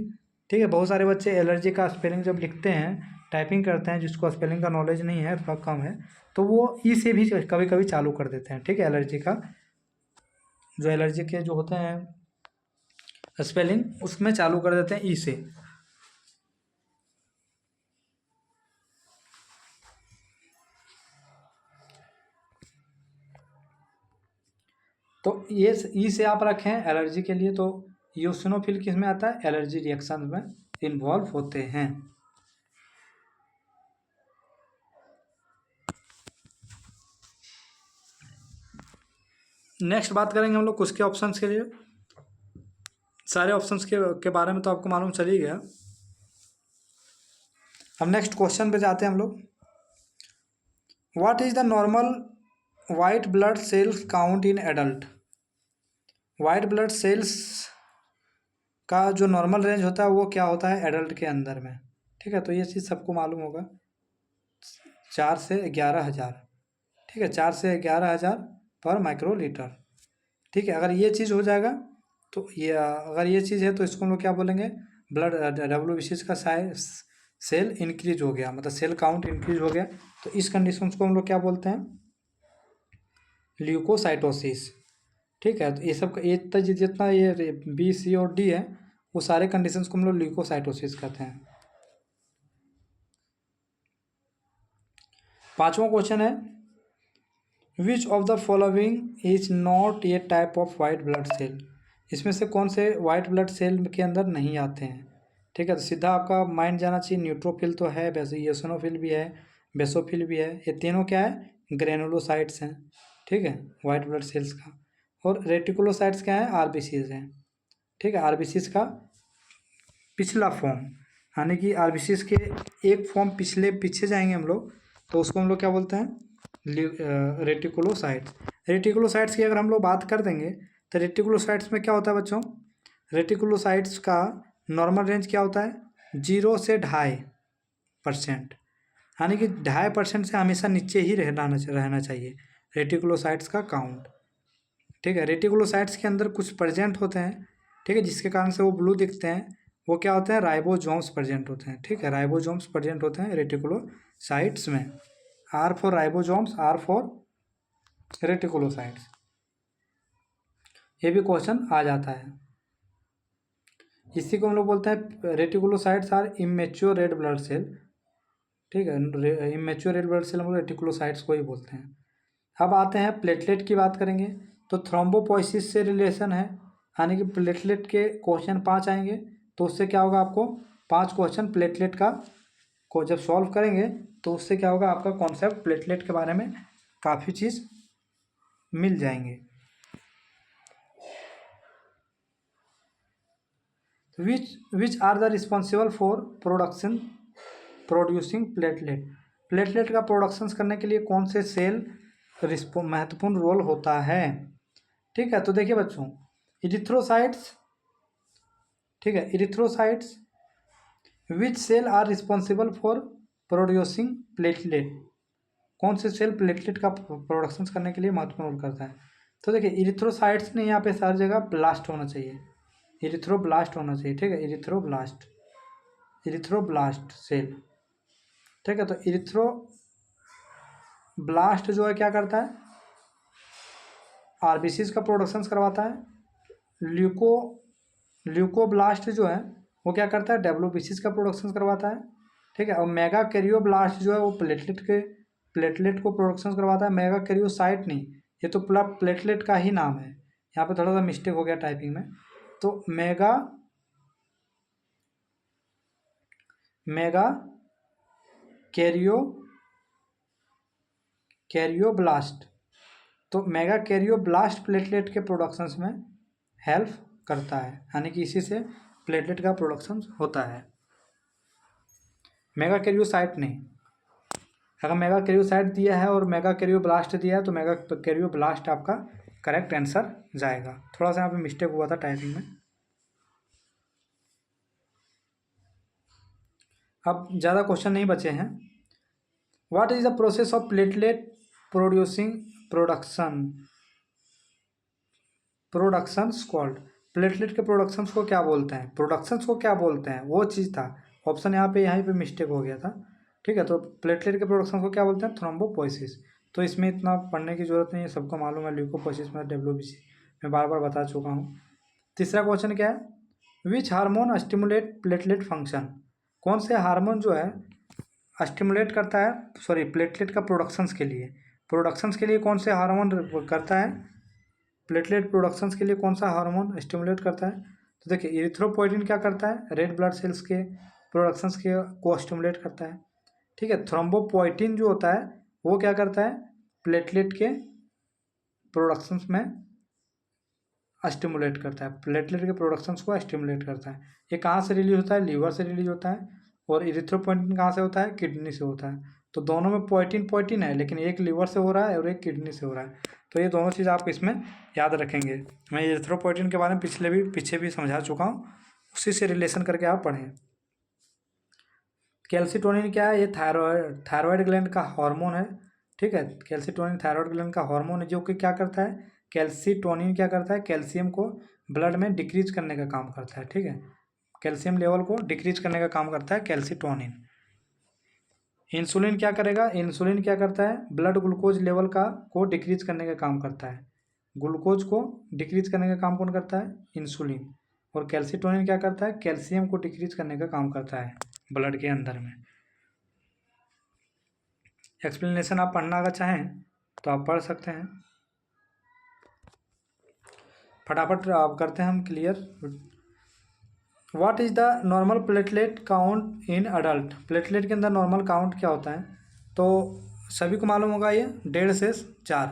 ठीक है, बहुत सारे बच्चे एलर्जी का स्पेलिंग जब लिखते हैं, टाइपिंग करते हैं, जिसको स्पेलिंग का नॉलेज नहीं है, थोड़ा कम है, तो वो ई से भी कभी कभी चालू कर देते हैं। ठीक है, एलर्जी का जो एलर्जी के जो होते हैं स्पेलिंग उसमें चालू कर देते हैं ई से। तो ये ई से आप रखें एलर्जी के लिए, तो ईओसिनोफिल किस में आता है, एलर्जी रिएक्शन में इन्वॉल्व होते हैं। नेक्स्ट बात करेंगे हम लोग कुछ के ऑप्शंस के लिए। सारे ऑप्शंस के बारे में तो आपको मालूम चल ही गया। हम नेक्स्ट क्वेश्चन पे जाते हैं हम लोग। What is the normal white blood sales count in adult. White blood cells का जो नॉर्मल रेंज होता है वो क्या होता है एडल्ट के अंदर में। ठीक है, तो ये चीज़ सबको मालूम होगा, 4 से 11,000। ठीक है, 4 से 11,000 पर माइक्रोलीटर। ठीक है, अगर ये चीज़ हो जाएगा तो ये, अगर ये चीज़ है तो इसको हम लोग क्या बोलेंगे, ब्लड डब्ल्यूबीसी का साइज सेल इंक्रीज हो गया, मतलब सेल काउंट इंक्रीज हो गया। तो इस कंडीशन को हम लोग क्या बोलते हैं, ल्यूकोसाइटोसिस। ठीक है, तो ये सब ये जितना ये बी सी और डी है वो सारे कंडीशंस को हम लोग ल्यूकोसाइटोसिस कहते हैं। 5वां क्वेश्चन है, which of the following is not a type of white blood cell. इसमें से कौन से वाइट ब्लड सेल के अंदर नहीं आते हैं। ठीक है, तो सीधा आपका माइंड जाना चाहिए, न्यूट्रोफिल तो है, वैसे ईओसिनोफिल भी है, बेसोफिल भी है, ये तीनों क्या है, ग्रेनुलोसाइट्स हैं। ठीक है, वाइट ब्लड सेल्स का। और रेटिकुलोसाइट्स क्या है, आरबीसीज हैं। ठीक है, आरबीसीज का पिछला फॉर्म, यानी कि आरबीसीज के एक फॉर्म पीछे जाएंगे हम लोग तो उसको हम लोग क्या बोलते हैं, रेटिकुलोसाइट्स। रेटिकुलोसाइट्स की अगर हम लोग बात कर देंगे तो रेटिकुलोसाइट्स में क्या होता है बच्चों, रेटिकुलोसाइट्स का नॉर्मल रेंज क्या होता है, 0 से 2.5%, यानी कि 2.5% से हमेशा नीचे ही रहना चाहिए रेटिकुलोसाइट्स का काउंट। ठीक है, रेटिकुलोसाइट्स के अंदर कुछ प्रेजेंट होते हैं। ठीक है, जिसके कारण से वो ब्लू दिखते हैं, वो क्या होते हैं, राइबोसोम्स प्रेजेंट होते हैं। ठीक है, राइबोसोम्स प्रेजेंट होते हैं रेटिकुलोसाइट्स में। R for ribosomes, R for reticulocytes. ये भी क्वेश्चन आ जाता है। इसी को हम लोग बोलते हैं reticulocytes are immature red blood cell, ठीक है। इमेच्योर रेड ब्लड सेल हम लोग रेटिकुलोसाइट्स को ही बोलते हैं। अब आते हैं प्लेटलेट की बात करेंगे, तो थ्रोम्बोपोइसिस से रिलेशन है, यानी कि प्लेटलेट के क्वेश्चन 5 आएंगे, तो उससे क्या होगा, आपको 5 क्वेश्चन प्लेटलेट का को जब सॉल्व करेंगे तो उससे क्या होगा, आपका कॉन्सेप्ट प्लेटलेट के बारे में काफ़ी चीज़ मिल जाएंगे। Which are the responsible for producing platelet, platelet का प्रोडक्शन करने के लिए कौन से सेल महत्वपूर्ण रोल होता है, ठीक है। तो देखिए बच्चों, इरिथ्रोसाइट्स, ठीक है, erythrocytes, which cell are responsible for producing platelet, कौन से सेल प्लेटलेट का प्रोडक्शन करने के लिए महत्वपूर्ण रोल करता है। तो देखिए इरिथ्रोसाइट्स ने यहाँ पे सारी जगह ब्लास्ट होना चाहिए, इरिथ्रोब्लास्ट होना चाहिए, ठीक है, इरिथ्रोब्लास्ट, इरिथ्रोब्लास्ट सेल, ठीक है। तो इरिथ्रोब्लास्ट जो है क्या करता है, आरबीसीज का प्रोडक्शन करवाता है। ल्यूकोब्लास्ट जो है वो क्या करता है, डब्ल्यूबीसीज का प्रोडक्शन करवाता है, ठीक है। और मेगा कैरियोब्लास्ट जो है वो प्लेटलेट को प्रोडक्शन करवाता है। मेगा कैरियोसाइट नहीं, ये तो पूरा प्लेटलेट का ही नाम है, यहाँ पे थोड़ा सा मिस्टेक हो गया टाइपिंग में। तो मेगा कैरियोब्लास्ट, तो मेगा कैरियोब्लास्ट प्लेटलेट के प्रोडक्शंस में हेल्प करता है, यानी कि इसी से प्लेटलेट का प्रोडक्शन होता है, मेगा कैरियोसाइट नहीं। अगर मेगा कैरियोसाइट दिया है और मेगा कैरियोब्लास्ट दिया है तो मेगा कैरियोब्लास्ट आपका करेक्ट आंसर जाएगा। थोड़ा सा यहाँ पे मिस्टेक हुआ था टाइपिंग में। अब ज़्यादा क्वेश्चन नहीं बचे हैं। What is the process of platelet producing productions called, platelet के प्रोडक्शंस को क्या बोलते हैं, प्रोडक्शंस को क्या बोलते हैं, वो चीज़ था ऑप्शन, यहाँ पे मिस्टेक हो गया था, ठीक है। तो प्लेटलेट के प्रोडक्शन को क्या बोलते हैं, थ्रोम्बोपोइसिस। तो इसमें इतना पढ़ने की जरूरत नहीं है, सबको मालूम है, ल्यूकोपोइसिस में डब्ल्यूबीसी मैं बार बार बता चुका हूँ। तीसरा क्वेश्चन क्या है, विच हार्मोन स्टिमुलेट प्लेटलेट फंक्शन, कौन से हार्मोन जो है स्टिमुलेट करता है, सॉरी प्लेटलेट का प्रोडक्शंस के लिए कौन से हार्मोन करता है, प्लेटलेट प्रोडक्शंस के लिए कौन सा हार्मोन स्टिमुलेट करता है। तो देखिए इरिथ्रोपोइटिन क्या करता है, रेड ब्लड सेल्स के प्रोडक्शंस के को स्टिमुलेट करता है, ठीक है। थ्रोम्बोपोइटिन जो होता है वो क्या करता है, प्लेटलेट के प्रोडक्शंस में स्टिमुलेट करता है, प्लेटलेट के प्रोडक्शंस को स्टिमुलेट करता है। ये कहाँ से रिलीज होता है, लीवर से रिलीज होता है, और इरिथ्रोपोइटिन कहाँ से होता है, किडनी से होता है। तो दोनों में पोइटिन है, लेकिन एक लीवर से हो रहा है और एक किडनी से हो रहा है। तो ये दोनों चीज़ आप इसमें याद रखेंगे। मैं इरिथ्रोपोइटिन के बारे में पीछे भी समझा चुका हूँ, उसी से रिलेशन करके आप पढ़ें। कैल्सिटोनिन क्या है, ये थायराइड ग्लैंड का हार्मोन है, ठीक है। कैल्सिटोनिन थायराइड ग्लैंड का हार्मोन है, जो कि क्या करता है, कैल्सिटोनिन क्या करता है, कैल्शियम को ब्लड में डिक्रीज करने का काम करता है, ठीक है। कैल्शियम लेवल को डिक्रीज करने का काम करता है कैल्सिटोनिन। इंसुलिन क्या करेगा, इंसुलिन क्या करता है, ब्लड ग्लूकोज लेवल को डिक्रीज करने का काम करता है। ग्लूकोज को डिक्रीज करने का काम कौन करता है, इंसुलिन। और कैल्सिटोनिन क्या करता है, कैल्शियम को डिक्रीज करने का काम करता है ब्लड के अंदर में। एक्सप्लेनेशन आप पढ़ना अगर चाहें तो आप पढ़ सकते हैं, फटाफट आप करते हैं हम clear. What is the normal platelet count in adult, platelet के अंदर नॉर्मल काउंट क्या होता है। तो सभी को मालूम होगा, ये 1.5 से 4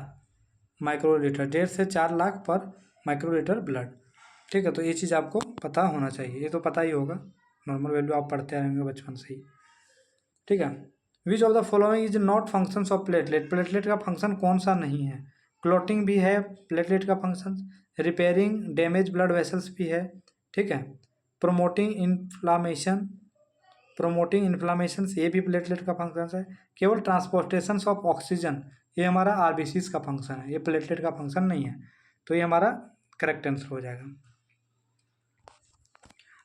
माइक्रोलीटर, 1.5 से 4 लाख पर माइक्रोलीटर ब्लड, ठीक है। तो ये चीज़ आपको पता होना चाहिए, ये तो पता ही होगा, नॉर्मल वैल्यू आप पढ़ते रहेंगे बचपन से ही, ठीक है। Which of the following is not functions of platelet, platelet का फंक्शन कौन सा नहीं है, क्लॉटिंग भी है प्लेटलेट का function, repairing damage blood vessels भी है, ठीक है। प्रोमोटिंग इन्फ्लामेशन ये भी प्लेटलेट का फंक्शन है। केवल ट्रांसपोर्टेशन ऑफ ऑक्सीजन ये हमारा आरबीसीज का फंक्शन है, ये प्लेटलेट का फंक्शन नहीं है। तो ये हमारा करेक्ट आंसर हो जाएगा।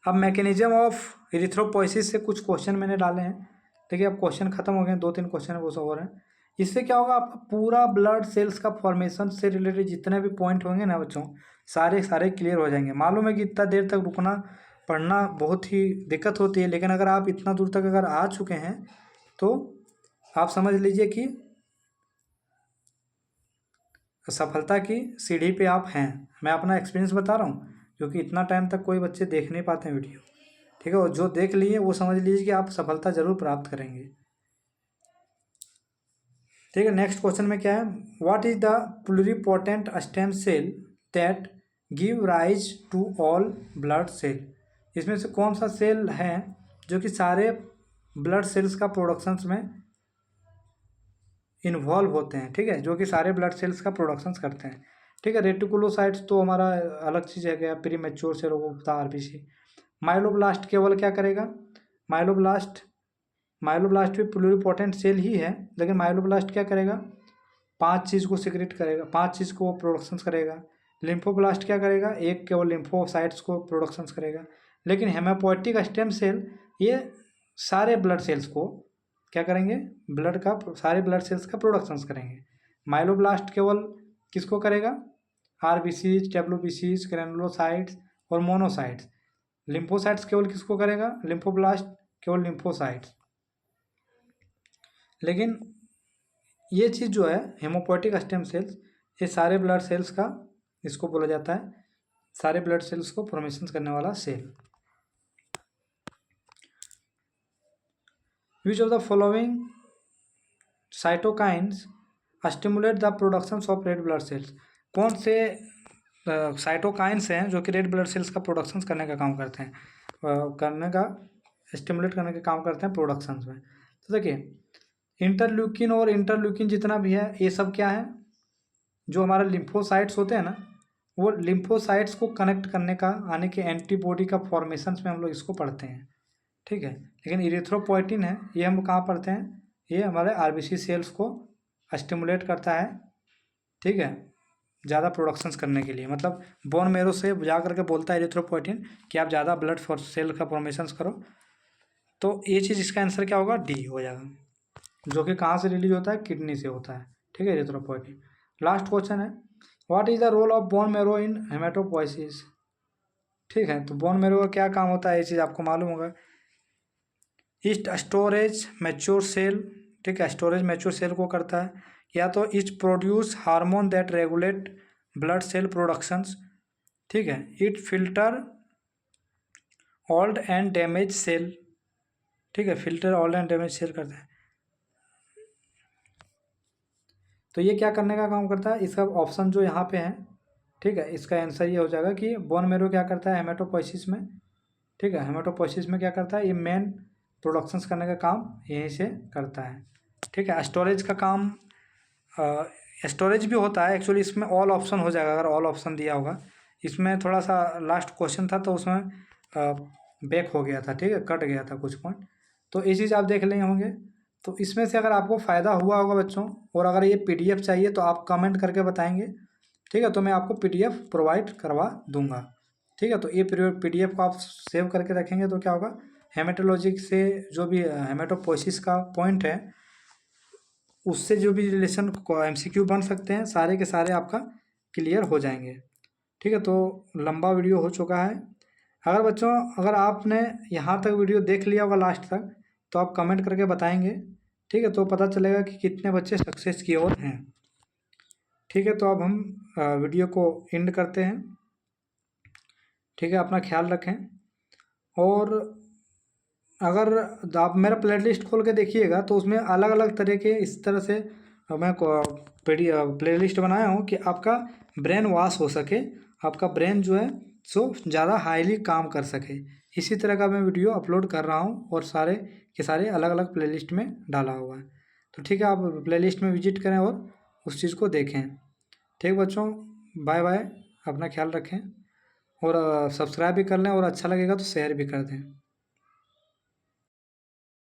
अब मैकेनिज्म ऑफ इरिथ्रोपोइसिस से कुछ क्वेश्चन मैंने डाले हैं, देखिए अब क्वेश्चन खत्म हो गए, 2-3 क्वेश्चन है वो सब हो रहे हैं। इससे क्या होगा, आपका पूरा ब्लड सेल्स का फॉर्मेशन से रिलेटेड जितने भी पॉइंट होंगे ना बच्चों, सारे क्लियर हो जाएंगे। मालूम है कि इतना देर तक रुकना पढ़ना बहुत ही दिक्कत होती है, लेकिन अगर आप इतना दूर तक अगर आ चुके हैं तो आप समझ लीजिए कि सफलता की सीढ़ी पे आप हैं। मैं अपना एक्सपीरियंस बता रहा हूँ, क्योंकि इतना टाइम तक कोई बच्चे देख नहीं पाते हैं वीडियो, ठीक है। और जो देख लिए वो समझ लीजिए कि आप सफलता ज़रूर प्राप्त करेंगे, ठीक है। नेक्स्ट क्वेश्चन में क्या है, what is the pluripotent stem cell that give rise to all blood cell. इसमें से कौन सा सेल है जो कि सारे ब्लड सेल्स का प्रोडक्शंस में इन्वॉल्व होते हैं, ठीक है, जो कि सारे ब्लड सेल्स का प्रोडक्शंस करते हैं, ठीक है। रेटिकुलोसाइट्स तो हमारा अलग चीज़ है, गया प्री मैच्योर सेलों को होता है आरबीसी। माइलोब्लास्ट केवल क्या करेगा, माइलोब्लास्ट माइलोब्लास्ट भी प्लूरिपोटेंट सेल ही है, लेकिन माइलोब्लास्ट क्या करेगा, 5 चीज़ को सिक्रेट करेगा, 5 चीज़ को प्रोडक्शंस करेगा। लिम्फोब्लास्ट क्या करेगा, एक केवल लिम्फोसाइट्स को प्रोडक्शंस करेगा। लेकिन हेमापोइटिक स्टेम सेल ये सारे ब्लड सेल्स को क्या करेंगे, ब्लड का सारे ब्लड सेल्स का प्रोडक्शंस करेंगे। माइलोब्लास्ट केवल किसको करेगा, आरबीसीज, डब्ल्यूबीसीज, ग्रैनुलोसाइट्स और मोनोसाइट्स। लिम्फोसाइट्स केवल किसको करेगा, लिम्फोब्लास्ट केवल लिम्फोसाइट्स। लेकिन ये चीज़ जो है हेमोपोइटिक स्टेम सेल्स, ये सारे ब्लड सेल्स का इसको बोला जाता है, सारे ब्लड सेल्स को फॉर्मेशन करने वाला cell. Which of the following cytokines stimulate the production of red blood cells. कौन से साइटोकाइंस हैं जो कि रेड ब्लड सेल्स का प्रोडक्शन करने का काम करते हैं, स्टिमुलेट करने का काम करते हैं प्रोडक्शंस में। तो देखिए इंटरल्यूकिन और इंटरल्यूकिन जितना भी है ये सब क्या है, जो हमारे लिम्फोसाइट्स होते हैं ना, वो लिम्फोसाइट्स को कनेक्ट करने का आने के एंटीबॉडी का फॉर्मेशन में हम लोग इसको पढ़ते हैं, ठीक है। लेकिन इरिथ्रोपोइटिन है ये हम कहाँ पढ़ते हैं, ये हमारे आरबीसी सेल्स को स्टिमुलेट करता है, ठीक है, ज़्यादा प्रोडक्शंस करने के लिए। मतलब बोन मेरो से जा करके बोलता है इरिथ्रोपोइटिन कि आप ज़्यादा ब्लड फॉर सेल का फॉर्मेशंस करो। तो ये चीज़ इसका आंसर क्या होगा, डी हो जाएगा, जो कि कहाँ से रिलीज होता है, किडनी से होता है, ठीक है, इरिथ्रोपोइटिन। लास्ट क्वेश्चन है, what is the role of bone marrow in हेमेटोपोइसिस, ठीक है। तो बोन मेरो का क्या काम होता है, ये चीज़ आपको मालूम होगा। इस्ट स्टोरेज मैच्योर सेल, ठीक है, स्टोरेज मैच्योर सेल को करता है, या तो it produce hormone that regulate blood cell productions, ठीक है। It filter old and damage cell, ठीक है, filter old and damage cell करता है। तो ये क्या करने का काम करता है, इसका ऑप्शन जो यहाँ पे है, ठीक है, इसका आंसर ये हो जाएगा कि बोन मेरो क्या करता है हेमेटोपोइसिस में, ठीक है, हेमेटोपोइसिस में क्या करता है, ये मेन प्रोडक्शंस करने का काम यहीं से करता है, ठीक है। स्टोरेज का काम स्टोरेज भी होता है एक्चुअली, इसमें ऑल ऑप्शन हो जाएगा अगर ऑल ऑप्शन दिया होगा। इसमें थोड़ा सा लास्ट क्वेश्चन था तो उसमें बैक हो गया था, ठीक है, कट गया था कुछ पॉइंट, तो ये चीज़ आप देख लें होंगे। तो इसमें से अगर आपको फ़ायदा हुआ होगा बच्चों, और अगर ये पीडीएफ चाहिए तो आप कमेंट करके बताएंगे, ठीक है, तो मैं आपको पीडीएफ प्रोवाइड करवा दूंगा, ठीक है। तो ये पीडीएफ को आप सेव करके रखेंगे तो क्या होगा, हेमेटोलॉजी से जो भी हेमेटोपोइसिस का पॉइंट है उससे जो भी रिलेशन एमसीक्यू बन सकते हैं सारे के सारे आपका क्लियर हो जाएंगे, ठीक है। तो लंबा वीडियो हो चुका है। अगर बच्चों अगर आपने यहाँ तक वीडियो देख लिया होगा लास्ट तक तो आप कमेंट करके बताएंगे, ठीक है, तो पता चलेगा कि कितने बच्चे सक्सेस की ओर हैं, ठीक है। तो अब हम वीडियो को एंड करते हैं, ठीक है। अपना ख्याल रखें, और अगर आप मेरा प्लेलिस्ट खोल के देखिएगा तो उसमें अलग अलग तरह के इस तरह से मैं प्लेलिस्ट बनाया हूँ कि आपका ब्रेन वॉश हो सके, आपका ब्रेन जो है सो ज़्यादा हाईली काम कर सके। इसी तरह का मैं वीडियो अपलोड कर रहा हूँ और सारे के सारे अलग अलग प्लेलिस्ट में डाला हुआ है। तो ठीक है, आप प्लेलिस्ट में विजिट करें और उस चीज़ को देखें, ठीक बच्चों, बाय बाय, अपना ख्याल रखें, और सब्सक्राइब भी कर लें, और अच्छा लगेगा तो शेयर भी कर दें।